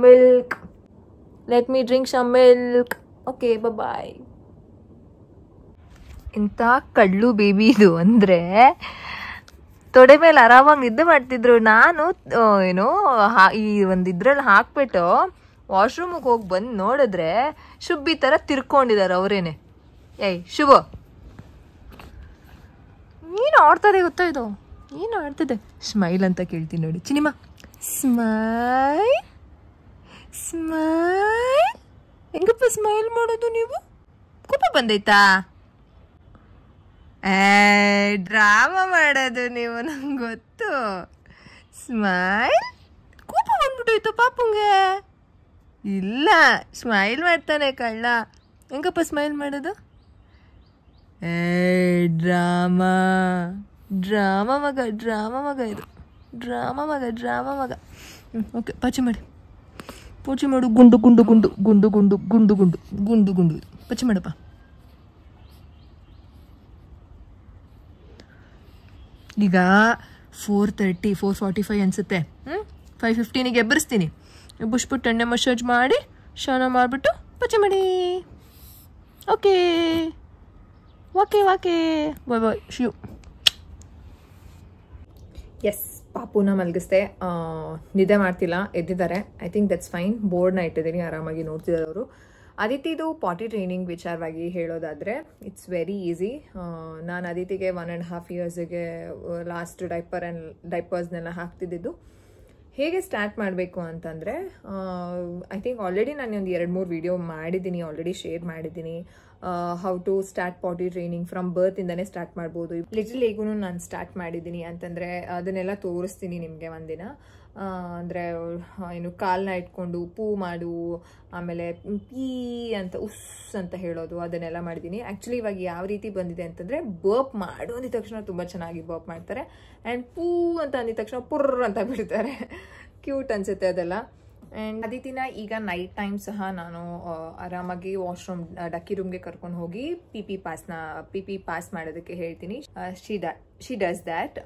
milk. Okay, bye. ಇಂಥ ಕಳ್ಳು ಬೇಬಿ ಇದು ಅಂದರೆ ತೊಡೆ ಮೇಲೆ ಆರಾಮಾಗಿ ನಿದ್ದೆ ಮಾಡ್ತಿದ್ರು. ನಾನು ಈ ಒಂದು ಇದ್ರಲ್ಲಿ ಹಾಕ್ಬಿಟ್ಟು ವಾಶ್ರೂಮಿಗೆ ಹೋಗಿ ಬಂದು ನೋಡಿದ್ರೆ ಶುಬ್ಬಿ ಥರ ತಿರ್ಕೊಂಡಿದ್ದಾರೆ ಅವರೇನೆ. ಶುಭ, ಏನು ಆಡ್ತದೆ ಗೊತ್ತಾ ಇದು? ಏನು ಆಡ್ತದೆ? ಸ್ಮೈಲ್ ಅಂತ ಕೇಳ್ತೀನಿ ನೋಡಿ ಚಿನಿಮಾ. Smile smile. ಹೆಂಗಪ್ಪ ಸ್ಮೈಲ್ ಮಾಡೋದು ನೀವು? ಕೋಪ ಬಂದೈತಾ? ಡ್ರಾಮಾ ಮಾಡೋದು ನೀವು, ನಂಗೆ ಗೊತ್ತು. ಸ್ಮೈಲ್. ಕೋಪ ಬಂದ್ಬಿಟ್ಟೈತು ಪಾಪುಂಗೆ? ಇಲ್ಲ, ಸ್ಮೈಲ್ ಮಾಡ್ತಾನೆ ಕಳ್ಳ. ಹೆಂಗಪ್ಪ ಸ್ಮೈಲ್ ಮಾಡೋದು? ಡ್ರಾಮಾ ಡ್ರಾಮಾ ಮಗ, ಡ್ರಾಮಾ ಮಗ ಇದು, ಡ್ರಾಮಾ ಮಗ, ಡ್ರಾಮಾ ಮಗ. ಓಕೆ, ಪಚ್ಚಿ ಮಾಡಿ, ಪೂಜೆ ಮಾಡು. ಗುಂಡು ಗುಂಡು ಗುಂಡು ಗುಂಡು ಗುಂಡು ಗುಂಡು ಗುಂಡು ಗುಂಡು ಗುಂಡು ಇದು ಪಚ್ಚಿ ಮಾಡಪ್ಪ. ಈಗ 4:30 4:45 ಅನಿಸುತ್ತೆ. 5:15ಗೆ ಎಬ್ಬರಿಸ್ತೀನಿ. ಎಬ್ಬರಿಸ್ಬಿಟ್ಟು ಎಣ್ಣೆ ಮಸಾಜ್ ಮಾಡಿ ಸ್ನಾನ ಮಾಡಿಬಿಟ್ಟು ಪಚ್ಚಿ ಮಾಡಿ. Okay okay okay, bye bye, Shiv. Yes, ಪಾಪುನ ಮಲಗಿಸ್ದೆ. ನಿದ್ದೆ ಮಾಡ್ತಿಲ್ಲ, ಎದ್ದಿದ್ದಾರೆ. I think that's fine. ಬೋರ್ಡ್ನ ಇಟ್ಟಿದ್ದೀನಿ, ಆರಾಮಾಗಿ ನೋಡ್ತಿದ್ದಾರೆ ಅವರು. ಅದಿತಿದು ಪಾಟಿ ಟ್ರೈನಿಂಗ್ ವಿಚಾರವಾಗಿ ಹೇಳೋದಾದರೆ ಇಟ್ಸ್ ವೆರಿ ಈಸಿ. ನಾನು ಅದಿತಿಗೆ 1.5 ಇಯರ್ಸಿಗೆ ಲಾಸ್ಟ್ ಡೈಪರ್ಸ್ನೆಲ್ಲ ಹಾಕ್ತಿದ್ದು. ಹೇಗೆ ಸ್ಟಾರ್ಟ್ ಮಾಡಬೇಕು ಅಂತಂದರೆ, ಐ ಥಿಂಕ್ ಆಲ್ರೆಡಿ ನಾನು ಒಂದು 2-3 ವಿಡಿಯೋ ಮಾಡಿದ್ದೀನಿ, ಆಲ್ರೆಡಿ ಶೇರ್ ಮಾಡಿದ್ದೀನಿ. How to start potty training from ಬರ್ತಿಂದನೇ ಸ್ಟಾರ್ಟ್ ಮಾಡ್ಬೋದು. ಲಿಟಲ್ ಹೇಗೂ ನಾನು ಸ್ಟಾರ್ಟ್ ಮಾಡಿದ್ದೀನಿ ಅಂತಂದರೆ ಅದನ್ನೆಲ್ಲ ತೋರಿಸ್ತೀನಿ ನಿಮಗೆ ಒಂದಿನ. ಅಂದರೆ ಏನು ಕಾಲನ್ನ ಇಟ್ಕೊಂಡು ಪೂ ಮಾಡು, ಆಮೇಲೆ ಪೀ ಅಂತ ಉಸ್ ಅಂತ ಹೇಳೋದು, ಅದನ್ನೆಲ್ಲ ಮಾಡಿದ್ದೀನಿ. ಆ್ಯಕ್ಚುಲಿ ಇವಾಗ ಯಾವ ರೀತಿ ಬಂದಿದೆ ಅಂತಂದರೆ, ಬರ್ಪ್ ಮಾಡು ಅಂದಿದ ತಕ್ಷಣ ತುಂಬ ಚೆನ್ನಾಗಿ ಬರ್ಪ್ ಮಾಡ್ತಾರೆ, ಆ್ಯಂಡ್ ಪೂ ಅಂತ ಅಂದಿದ ತಕ್ಷಣ ಪುರ್ರ್ ಅಂತ ಬಿಡ್ತಾರೆ. ಕ್ಯೂಟ್ ಅನಿಸುತ್ತೆ ಅದೆಲ್ಲ. ಆ್ಯಂಡ್ ಅದಿತಿನ ಈಗ ನೈಟ್ ಟೈಮ್ ಸಹ ನಾನು ಆರಾಮಾಗಿ ವಾಶ್ರೂಮ್ ಡಕ್ಕಿ ರೂಮ್ಗೆ ಕರ್ಕೊಂಡು ಹೋಗಿ ಪಿ ಪಿ ಪಾಸ್ ಮಾಡೋದಕ್ಕೆ ಹೇಳ್ತೀನಿ. She does that.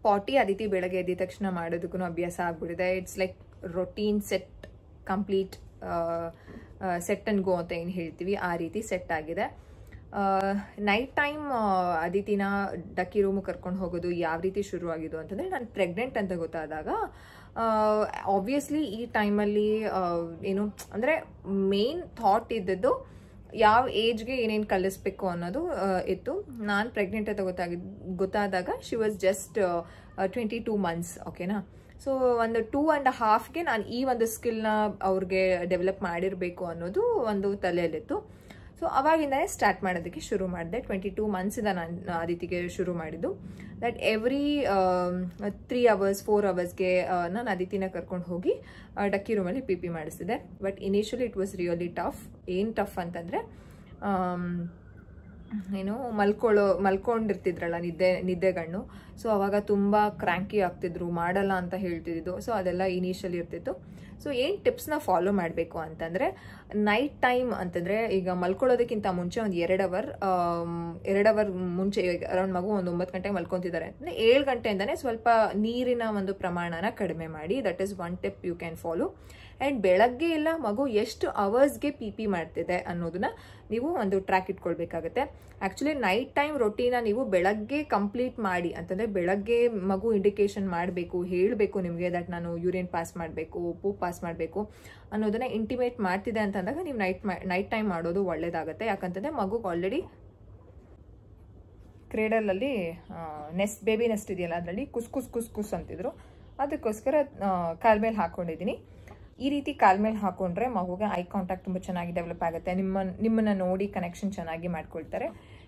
ಪಾಟಿ ಅದಿತಿ ಬೆಳಗ್ಗೆ ಎದ್ದಿದ ತಕ್ಷಣ ಮಾಡೋದಕ್ಕೂ ಅಭ್ಯಾಸ ಆಗ್ಬಿಟ್ಟಿದೆ. It's like routine set, complete set and go ಅಂತ ಏನು ಹೇಳ್ತೀವಿ, ಆ ರೀತಿ ಸೆಟ್ ಆಗಿದೆ. ನೈಟ್ ಟೈಮ್ ಅದಿತಿನ ಡಕ್ಕಿ ರೂಮ್ ಕರ್ಕೊಂಡು ಹೋಗೋದು ಯಾವ ರೀತಿ ಶುರುವಾಗಿದ್ದು ಅಂತಂದರೆ, ನಾನು ಪ್ರೆಗ್ನೆಂಟ್ ಅಂತ ಗೊತ್ತಾದಾಗ ಆಬ್ವಿಯಸ್ಲಿ ಈ ಟೈಮಲ್ಲಿ ಏನು ಅಂದರೆ ಮೇನ್ ಥಾಟ್ ಇದ್ದದ್ದು ಯಾವ ಏಜ್ಗೆ ಏನೇನು ಕಲಿಸ್ಬೇಕು ಅನ್ನೋದು ಇತ್ತು. ನಾನು ಪ್ರೆಗ್ನೆಂಟ್ ಅಂತ ಗೊತ್ತಾದಾಗ ಶಿ ವಾಸ್ ಜಸ್ಟ್ 22 months, ಓಕೆನಾ. ಸೊ ಒಂದು 2.5ಗೆ ನಾನು ಈ ಒಂದು ಸ್ಕಿಲ್ನ ಅವ್ರಿಗೆ ಡೆವಲಪ್ ಮಾಡಿರಬೇಕು ಅನ್ನೋದು ಒಂದು ತಲೆಯಲ್ಲಿತ್ತು. ಸೊ ಅವಾಗಿಂದನೇ ಸ್ಟಾರ್ಟ್ ಮಾಡೋದಕ್ಕೆ ಶುರು ಮಾಡಿದೆ. 22 monthಸಿಂದ ನಾನು ಅದಿತಿಗೆ ಶುರು ಮಾಡಿದ್ದು. ದಟ್ ಎವ್ರಿ 3 hours 4 hours ನಾನು ಅದಿತಿನ ಕರ್ಕೊಂಡು ಹೋಗಿ ಡಕ್ಕಿ ರೂಮಲ್ಲಿ ಪಿ ಪಿ ಮಾಡಿಸ್ತಿದ್ದೆ. But initially it was really tough. ಏನು ಟಫ್ ಅಂತಂದರೆ, ಏನು ಮಲ್ಕೊಂಡಿರ್ತಿದ್ರಲ್ಲ ನಿದ್ದೆಗಣ್ಣು. ಸೊ ಅವಾಗ ತುಂಬ ಕ್ರ್ಯಾಂಕಿ ಆಗ್ತಿದ್ರು, ಮಾಡಲ್ಲ ಅಂತ ಹೇಳ್ತಿದ್ದು. ಸೊ ಅದೆಲ್ಲ ಇನಿಷಿಯಲಿ ಇರ್ತಿತ್ತು. ಸೊ ಏನು ಟಿಪ್ಸ್ನ ಫಾಲೋ ಮಾಡಬೇಕು ಅಂತಂದರೆ, ನೈಟ್ ಟೈಮ್ ಅಂತಂದರೆ ಈಗ ಮಲ್ಕೊಳ್ಳೋದಕ್ಕಿಂತ ಮುಂಚೆ ಒಂದು 2 hour ಮುಂಚೆ, ಅರೌಂಡ್ ಮಗು ಒಂದು 9 ಗಂಟೆಗೆ ಮಲ್ಕೊತಿದ್ದಾರೆ ಅಂದರೆ 7 ಗಂಟೆಯಿಂದನೇ ಸ್ವಲ್ಪ ನೀರಿನ ಒಂದು ಪ್ರಮಾಣನ ಕಡಿಮೆ ಮಾಡಿ. That is one tip you can follow. And ಬೆಳಗ್ಗೆ ಎಲ್ಲ ಮಗು ಎಷ್ಟು ಅವರ್ಸ್ಗೆ ಪಿ ಪಿ ಮಾಡ್ತಿದೆ ಅನ್ನೋದನ್ನ ನೀವು ಒಂದು track ಇಟ್ಕೊಳ್ಬೇಕಾಗತ್ತೆ. Actually night time routine ನೀವು ಬೆಳಗ್ಗೆ ಕಂಪ್ಲೀಟ್ ಮಾಡಿ ಅಂತಂದರೆ, ಬೆಳಗ್ಗೆ ಮಗು ಇಂಡಿಕೇಶನ್ ಮಾಡಬೇಕು, ಹೇಳಬೇಕು ನಿಮಗೆ ದಟ್ ನಾನು ಯೂರಿನ್ ಪಾಸ್ ಮಾಡಬೇಕು, ಪೂ ಪಾಸ್ ಮಾಡಬೇಕು ಅನ್ನೋದನ್ನ ಇಂಟಿಮೇಟ್ ಮಾಡ್ತಿದೆ ಅಂತಂದಾಗ ನೀವು ನೈಟ್ ಟೈಮ್ ಮಾಡೋದು ಒಳ್ಳೇದಾಗುತ್ತೆ. ಯಾಕಂತಂದರೆ ಮಗುಗೆ ಆಲ್ರೆಡಿ ಕ್ರೇಡಲಲ್ಲಿ ಬೇಬಿ ನೆಸ್ಟ್ ಇದೆಯಲ್ಲ, ಅದರಲ್ಲಿ ಕುಸ್ ಅಂತಿದ್ರು. ಅದಕ್ಕೋಸ್ಕರ ಕಾಲ್ ಮೇಲೆ ಹಾಕ್ಕೊಂಡಿದ್ದೀನಿ. ಈ ರೀತಿ ಕಾಲ್ ಮೇಲೆ ಹಾಕೊಂಡ್ರೆ ಮಗುಗೆ ಐ ಕಾಂಟ್ಯಾಕ್ಟ್ ತುಂಬ ಚೆನ್ನಾಗಿ ಡೆವಲಪ್ ಆಗುತ್ತೆ. ನಿಮ್ಮನ್ನ ನೋಡಿ ಕನೆಕ್ಷನ್ ಚೆನ್ನಾಗಿ ಮಾಡ್ಕೊಳ್ತಾರೆ.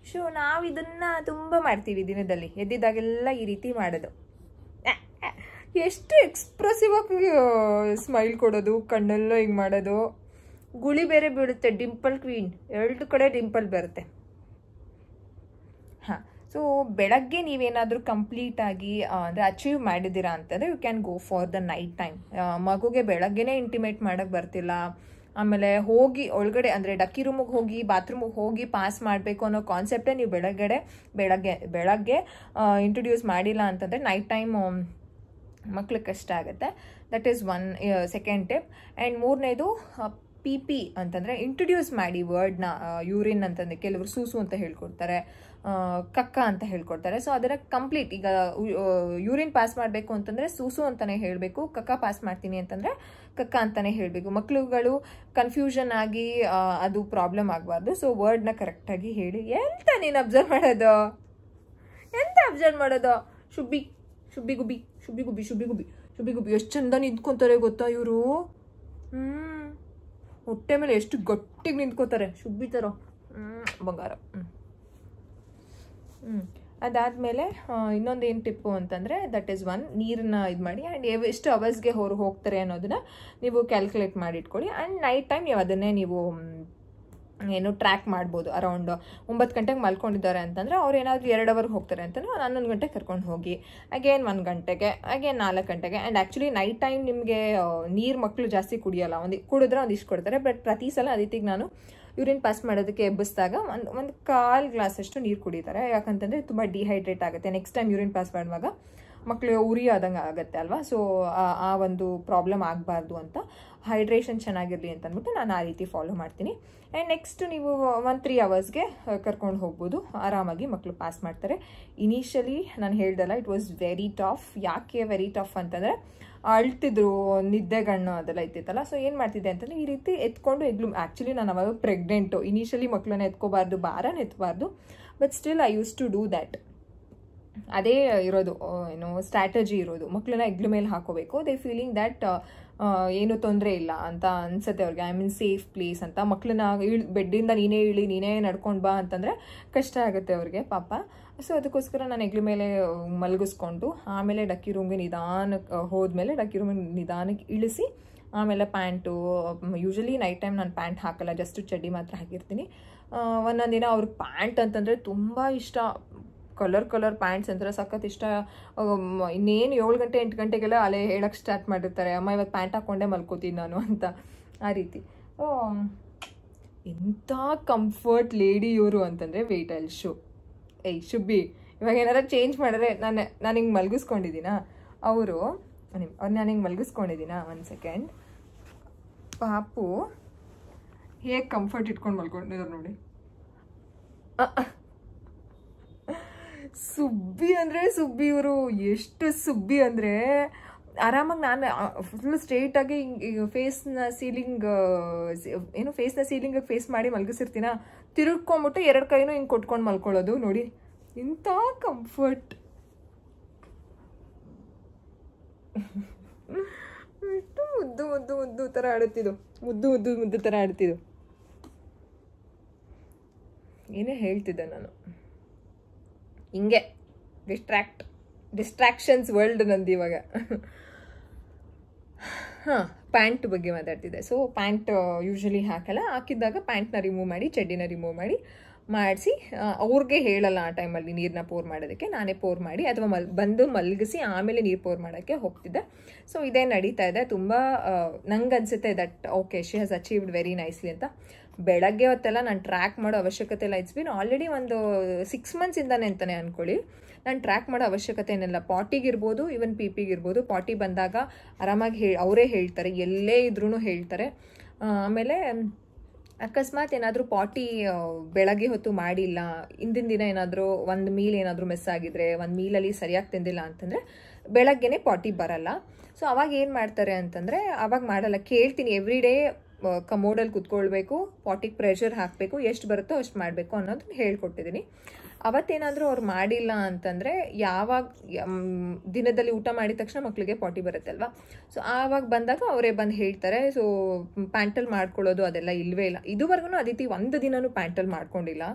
ಸೊ ನಾವು ಇದನ್ನ ತುಂಬ ಮಾಡ್ತೀವಿ ದಿನದಲ್ಲಿ. ಎದ್ದಿದ್ದಾಗೆಲ್ಲ ಈ ರೀತಿ ಮಾಡೋದು. ಎಷ್ಟು ಎಕ್ಸ್ಪ್ರೆಸಿವ್ ಆಗಿ ಸ್ಮೈಲ್ ಕೊಡೋದು, ಕಣ್ಣೆಲ್ಲ ಹಿಂಗೆ ಮಾಡೋದು. ಗುಳಿ ಬೇರೆ ಬೀಳುತ್ತೆ, ಡಿಂಪಲ್ ಕ್ವೀನ್, 2 ಕಡೆ ಡಿಂಪಲ್ ಬರುತ್ತೆ. ಹಾಂ, ಸೊ ಬೆಳಗ್ಗೆ ನೀವೇನಾದರೂ ಕಂಪ್ಲೀಟಾಗಿ ಅಂದರೆ ಅಚೀವ್ ಮಾಡಿದ್ದೀರಾ ಅಂತಂದರೆ you can go for the night time. ಮಗುಗೆ ಬೆಳಗ್ಗೆನೇ ಇಂಟಿಮೇಟ್ ಮಾಡೋಕ್ಕೆ ಬರ್ತಿಲ್ಲ, ಆಮೇಲೆ ಹೋಗಿ ಒಳಗಡೆ ಅಂದರೆ ಡಕ್ಕಿ ರೂಮಿಗೆ ಹೋಗಿ ಬಾತ್ರೂಮಿಗೆ ಹೋಗಿ ಪಾಸ್ ಮಾಡಬೇಕು ಅನ್ನೋ ಕಾನ್ಸೆಪ್ಟೇ ನೀವು ಬೆಳಗ್ಗೆ ಇಂಟ್ರೊಡ್ಯೂಸ್ ಮಾಡಿಲ್ಲ ಅಂತಂದರೆ ನೈಟ್ ಟೈಮ್ ಮಕ್ಳಿಗೆ ಕಷ್ಟ ಆಗುತ್ತೆ. That is second tip. And ಮೂರನೇದು ಪಿ ಪಿ ಅಂತಂದರೆ ಇಂಟ್ರೊಡ್ಯೂಸ್ ಮಾಡಿ ವರ್ಡ್ನ. ಯೂರಿನ್ ಅಂತಂದರೆ ಕೆಲವರು ಸೂಸು ಅಂತ ಹೇಳ್ಕೊಡ್ತಾರೆ, ಕಕ್ಕ ಅಂತ ಹೇಳ್ಕೊಡ್ತಾರೆ. ಸೊ ಅದರ ಕಂಪ್ಲೀಟ್ ಈಗ ಯೂರಿನ್ ಪಾಸ್ ಮಾಡಬೇಕು ಅಂತಂದರೆ ಸೂಸು ಅಂತಲೇ ಹೇಳಬೇಕು, ಕಕ್ಕ ಪಾಸ್ ಮಾಡ್ತೀನಿ ಅಂತಂದರೆ ಕಕ್ಕ ಅಂತಲೇ ಹೇಳಬೇಕು. ಮಕ್ಕಳುಗಳು ಕನ್ಫ್ಯೂಷನ್ ಆಗಿ ಅದು ಪ್ರಾಬ್ಲಮ್ ಆಗಬಾರ್ದು. ಸೊ ವರ್ಡ್ನ ಕರೆಕ್ಟಾಗಿ ಹೇಳಿ. ಎಂತ ನೀನು ಅಬ್ಸರ್ವ್ ಮಾಡೋದು? ಶುಬ್ಬಿ ಗುಬ್ಬಿ ಶುಭಿಗೂ ಎಷ್ಟು ಚಂದ ನಿಂತ್ಕೊತಾರೆ ಗೊತ್ತಾ ಇವರು. ಹೊಟ್ಟೆ ಮೇಲೆ ಎಷ್ಟು ಗಟ್ಟಿಗೆ ನಿಂತ್ಕೋತಾರೆ ಶುಭಿ ಥರ. ಬಂಗಾರ. ಅದಾದಮೇಲೆ ಇನ್ನೊಂದು ಏನು ಟಿಪ್ಪು ಅಂತಂದರೆ ದಟ್ ಈಸ್ ಒನ್, ನೀರನ್ನ ಇದು ಮಾಡಿ ಆ್ಯಂಡ್ ಎಷ್ಟು ಅವರ್ಸ್ಗೆ ಅವರು ಹೋಗ್ತಾರೆ ಅನ್ನೋದನ್ನ ನೀವು ಕ್ಯಾಲ್ಕುಲೇಟ್ ಮಾಡಿ ಇಟ್ಕೊಳ್ಳಿ. ಆ್ಯಂಡ್ ನೈಟ್ ಟೈಮ್ ನೀವು ಅದನ್ನೇ ನೀವು ಏನು ಟ್ರ್ಯಾಕ್ ಮಾಡ್ಬೋದು. ಅರೌಂಡ್ 9 ಗಂಟೆಗೆ ಮಲ್ಕೊಂಡಿದ್ದಾರೆ ಅಂತಂದರೆ ಅವ್ರು ಏನಾದರೂ 2 ಅವರ್ಗೆ ಹೋಗ್ತಾರೆ ಅಂತಂದರೆ 11 ಗಂಟೆಗೆ ಕರ್ಕೊಂಡು ಹೋಗಿ, ಅಗೇನ್ 1 ಗಂಟೆಗೆ, ಅಗೇನ್ 4 ಗಂಟೆಗೆ. ಆ್ಯಂಡ್ ಆ್ಯಕ್ಚುಲಿ ನೈಟ್ ಟೈಮ್ ನಿಮಗೆ ನೀರು ಮಕ್ಕಳು ಜಾಸ್ತಿ ಕುಡಿಯೋಲ್ಲ, ಕುಡಿದ್ರೆ ಒಂದಿಷ್ಟು ಕೊಡ್ತಾರೆ. ಬಟ್ ಪ್ರತಿ ಸಲ ಅದಿತಿಗೆ ನಾನು ಯೂರಿನ್ ಪಾಸ್ ಮಾಡೋದಕ್ಕೆ ಎಬ್ಬಿಸಿದಾಗ ಒಂದು 1/4 ಗ್ಲಾಸಷ್ಟು ನೀರು ಕುಡಿತಾರೆ. ಯಾಕಂತಂದರೆ ತುಂಬ ಡಿಹೈಡ್ರೇಟ್ ಆಗುತ್ತೆ. ನೆಕ್ಸ್ಟ್ ಟೈಮ್ ಯೂರಿನ್ ಪಾಸ್ ಮಾಡುವಾಗ ಮಕ್ಕಳು ಉರಿ ಆದಂಗೆ ಆಗುತ್ತೆ ಅಲ್ವಾ. ಸೊ ಆ ಒಂದು ಪ್ರಾಬ್ಲಮ್ ಆಗಬಾರ್ದು ಅಂತ, ಹೈಡ್ರೇಷನ್ ಚೆನ್ನಾಗಿರಲಿ ಅಂತ ಅಂದ್ಬಿಟ್ಟು ನಾನು ಆ ರೀತಿ ಫಾಲೋ ಮಾಡ್ತೀನಿ. ಆ್ಯಂಡ್ ನೆಕ್ಸ್ಟ್ ನೀವು 3 ಅವರ್ಸ್ಗೆ ಕರ್ಕೊಂಡು ಹೋಗ್ಬೋದು, ಆರಾಮಾಗಿ ಮಕ್ಕಳು ಪಾಸ್ ಮಾಡ್ತಾರೆ. ಇನಿಷಿಯಲಿ ನಾನು ಹೇಳ್ದಲ್ಲ, ಇಟ್ ವಾಸ್ ವೆರಿ ಟಫ್. ಯಾಕೆ ವೆರಿ ಟಫ್ ಅಂತಂದರೆ ಅಳ್ತಿದ್ರು, ನಿದ್ದೆಗಣ್ಣು ಅದೆಲ್ಲ ಇತ್ತಿತ್ತಲ್ಲ. ಸೊ ಏನು ಮಾಡ್ತಿದ್ದೆ ಅಂತಂದರೆ ಈ ರೀತಿ ಎತ್ಕೊಂಡು ಆ್ಯಕ್ಚುಲಿ ನಾನು ಅವಾಗ ಪ್ರೆಗ್ನೆಂಟು. ಇನಿಷಿಯಲಿ ಮಕ್ಕಳನ್ನ ಎತ್ಕೋಬಾರ್ದು, ಭಾರನ ಎತ್ತಬಾರ್ದು. But still I used to do that. ಅದೇ ಇರೋದು ಏನು ಸ್ಟ್ರಾಟಜಿ ಇರೋದು. ಮಕ್ಕಳನ್ನ ಹೆಗ್ಲ ಮೇಲೆ ಹಾಕೋಬೇಕು. ದೇ ಫೀಲಿಂಗ್ ದ್ಯಾಟ್ ಏನೂ ತೊಂದರೆ ಇಲ್ಲ ಅಂತ ಅನ್ಸುತ್ತೆ ಅವ್ರಿಗೆ. ಐ ಮೀನ್ ಸೇಫ್ ಪ್ಲೇಸ್ ಅಂತ. ಮಕ್ಕಳನ್ನ ಬೆಡ್ಡಿಂದ ನೀನೇ ಇಳಿ, ನೀನೇ ನಡ್ಕೊಂಡು ಬಾ ಅಂತಂದರೆ ಕಷ್ಟ ಆಗುತ್ತೆ ಅವ್ರಿಗೆ ಪಾಪ. ಸೊ ಅದಕ್ಕೋಸ್ಕರ ನಾನು ಹೆಗ್ಲ ಮೇಲೆ ಮಲಗಿಸ್ಕೊಂಡು ಆಮೇಲೆ ಡಕ್ಕಿ ರೂಮ್ಗೆ ನಿಧಾನಕ್ಕೆ ಹೋದ್ಮೇಲೆ ಡಕ್ಕಿ ರೂಮಿಗೆ ನಿಧಾನಕ್ಕೆ ಇಳಿಸಿ ಆಮೇಲೆ ಪ್ಯಾಂಟು, ಯೂಶಲಿ ನೈಟ್ ಟೈಮ್ ನಾನು ಪ್ಯಾಂಟ್ ಹಾಕಲ್ಲ, ಜಸ್ಟ್ ಚಡ್ಡಿ ಮಾತ್ರ ಹಾಕಿರ್ತೀನಿ. ಒಂದೊಂದು ದಿನ ಅವ್ರಿಗೆ ಪ್ಯಾಂಟ್ ಅಂತಂದರೆ ತುಂಬ ಇಷ್ಟ. ಕಲರ್ ಪ್ಯಾಂಟ್ಸ್ ಅಂತಾರೆ, ಸಖತ್ ಇಷ್ಟ. ಇನ್ನೇನು 7 ಗಂಟೆ 8 ಗಂಟೆಗೆಲ್ಲ ಅಲ್ಲೇ ಹೇಳಕ್ಕೆ ಸ್ಟಾರ್ಟ್ ಮಾಡಿರ್ತಾರೆ, ಅಮ್ಮ ಇವತ್ತು ಪ್ಯಾಂಟ್ ಹಾಕ್ಕೊಂಡೇ ಮಲ್ಕೋತೀನಿ ನಾನು ಅಂತ. ಆ ರೀತಿ ಎಂಥ ಕಂಫರ್ಟ್ ಲೇಡಿ ಇವರು ಅಂತಂದರೆ ವೆಯ್ಟ್ ಐಲ್ ಶೋ. ಶುಬ್ಬಿ ಇವಾಗ ಏನಾರು ಚೇಂಜ್ ಮಾಡಿದ್ರೆ ನಾನು ಹಿಂಗೆ ಮಲಗಿಸ್ಕೊಂಡಿದ್ದೀನಾ, ನಾನು ಹಿಂಗೆ ಮಲಗಿಸ್ಕೊಂಡಿದ್ದೀನಾ, 1 ಸೆಕೆಂಡ್. ಪಾಪು ಹೇಗೆ ಕಂಫರ್ಟ್ ಇಟ್ಕೊಂಡು ಮಲ್ಕೊಂಡಿದ್ದಾರೆ ನೋಡಿ. ಸುಬ್ಬಿ ಅಂದರೆ ಸುಬ್ಬಿ ಇವರು ಎಷ್ಟು ಸುಬ್ಬಿ ಅಂದರೆ ಆರಾಮಾಗಿ ನಾನು ಫುಲ್ ಸ್ಟ್ರೇಟಾಗಿ ಫೇಸ್ನ ಸೀಲಿಂಗಿಗೆ ಫೇಸ್ ಮಾಡಿ ಮಲಗಿಸಿರ್ತೀನ, ತಿರುಗ್ಕೊಂಬಿಟ್ಟು 2 ಕೈನೂ ಹಿಂಗೆ ಕೊಟ್ಕೊಂಡು ಮಲ್ಕೊಳ್ಳೋದು ನೋಡಿ. ಇಂಥ ಕಂಫರ್ಟ್. ಮುದ್ದು ಮುದ್ದು ಮುದ್ದು ಥರ ಆಡುತ್ತಿದ್ದು, ಮುದ್ದು ಥರ ಆಡ್ತಿದ್ದು. ಏನೇ ಹೇಳ್ತಿದ್ದೆ ನಾನು, ಹಿಂಗೆ ಡಿಸ್ಟ್ರಾಕ್ಷನ್ಸ್ ವರ್ಲ್ಡ್ ನಂದು ಇವಾಗ. ಪ್ಯಾಂಟ್ ಬಗ್ಗೆ ಮಾತಾಡ್ತಿದ್ದೆ. ಸೊ ಪ್ಯಾಂಟ್ ಯೂಶಲಿ ಹಾಕಲ್ಲ, ಹಾಕಿದ್ದಾಗ ಪ್ಯಾಂಟ್ನ ರಿಮೂವ್ ಮಾಡಿ ಚಡ್ಡಿನ ರಿಮೂವ್ ಮಾಡಿಸಿ ಅವ್ರಿಗೆ ಹೇಳಲ್ಲ ಆ ಟೈಮಲ್ಲಿ ನೀರನ್ನ ಪೋರ್ ಮಾಡೋದಕ್ಕೆ. ನಾನೇ ಪೋರ್ ಮಾಡಿ ಅಥವಾ ಬಂದು ಮಲಗಿಸಿ ಆಮೇಲೆ ನೀರು ಪೋರ್ ಮಾಡೋಕ್ಕೆ ಹೋಗ್ತಿದ್ದೆ. ಸೊ ಇದೇ ನಡೀತಾ ಇದೆ. ತುಂಬ ನಂಗೆ ಅನಿಸುತ್ತೆ that okay she has achieved very nicely ಅಂತ. ಬೆಳಗ್ಗೆ ಹೊತ್ತೆಲ್ಲ ನಾನು ಟ್ರ್ಯಾಕ್ ಮಾಡೋ ಅವಶ್ಯಕತೆ ಇಲ್ಲ. ಇಟ್ಸ್ ಬಿನ್ ಆಲ್ರೆಡಿ ಒಂದು 6 ಮಂತ್ಸಿಂದಾನೆ ಅಂತಲೇ ಅಂದ್ಕೊಳ್ಳಿ. ನಾನು ಟ್ರ್ಯಾಕ್ ಮಾಡೋ ಅವಶ್ಯಕತೆ ಏನಿಲ್ಲ. ಪಾಟಿಗಿರ್ಬೋದು, ಈವನ್ ಪಿಗಿರ್ಬೋದು. ಪಾಟಿ ಬಂದಾಗ ಆರಾಮಾಗಿ ಅವರೇ ಹೇಳ್ತಾರೆ, ಎಲ್ಲೇ ಇದ್ರೂ ಹೇಳ್ತಾರೆ. ಆಮೇಲೆ ಅಕಸ್ಮಾತ್ ಏನಾದರೂ ಪಾಟಿ ಬೆಳಗ್ಗೆ ಹೊತ್ತು ಮಾಡಿಲ್ಲ, ಹಿಂದಿನ ದಿನ ಏನಾದರೂ ಒಂದು ಮೀಲ್ ಏನಾದರೂ ಮಿಸ್ ಆಗಿದ್ರೆ, ಒಂದು ಮೀಲಲ್ಲಿ ಸರಿಯಾಗಿ ತಿಂದಿಲ್ಲ ಅಂತಂದರೆ ಬೆಳಗ್ಗೆನೇ ಪಾಟಿ ಬರಲ್ಲ. ಸೊ ಅವಾಗ ಏನು ಮಾಡ್ತಾರೆ ಅಂತಂದರೆ ಅವಾಗ ಮಾಡಲ್ಲ. ಕೇಳ್ತೀನಿ ಎವ್ರಿ ಡೇ ಕಮೋಡಲ್ಲಿ ಕುತ್ಕೊಳ್ಬೇಕು, ಪಾಟಿಗೆ ಪ್ರೆಷರ್ ಹಾಕಬೇಕು, ಎಷ್ಟು ಬರುತ್ತೋ ಅಷ್ಟು ಮಾಡಬೇಕು ಅನ್ನೋದನ್ನ ಹೇಳ್ಕೊಟ್ಟಿದ್ದೀನಿ. ಅವತ್ತೇನಾದರೂ ಅವ್ರು ಮಾಡಿಲ್ಲ ಅಂತಂದರೆ ಯಾವಾಗ ದಿನದಲ್ಲಿ ಊಟ ಮಾಡಿದ ತಕ್ಷಣ ಮಕ್ಕಳಿಗೆ ಪಾಟಿ ಬರುತ್ತಲ್ವ. ಸೊ ಆವಾಗ ಬಂದಾಗ ಅವರೇ ಬಂದು ಹೇಳ್ತಾರೆ. ಸೊ ಪ್ಯಾಂಟಲ್ಲಿ ಮಾಡ್ಕೊಳ್ಳೋದು ಅದೆಲ್ಲ ಇಲ್ಲವೇ ಇಲ್ಲ. ಇದುವರೆಗೂ ಅದಿತಿ 1 ದಿನನೂ ಪ್ಯಾಂಟಲ್ಲಿ ಮಾಡ್ಕೊಂಡಿಲ್ಲ.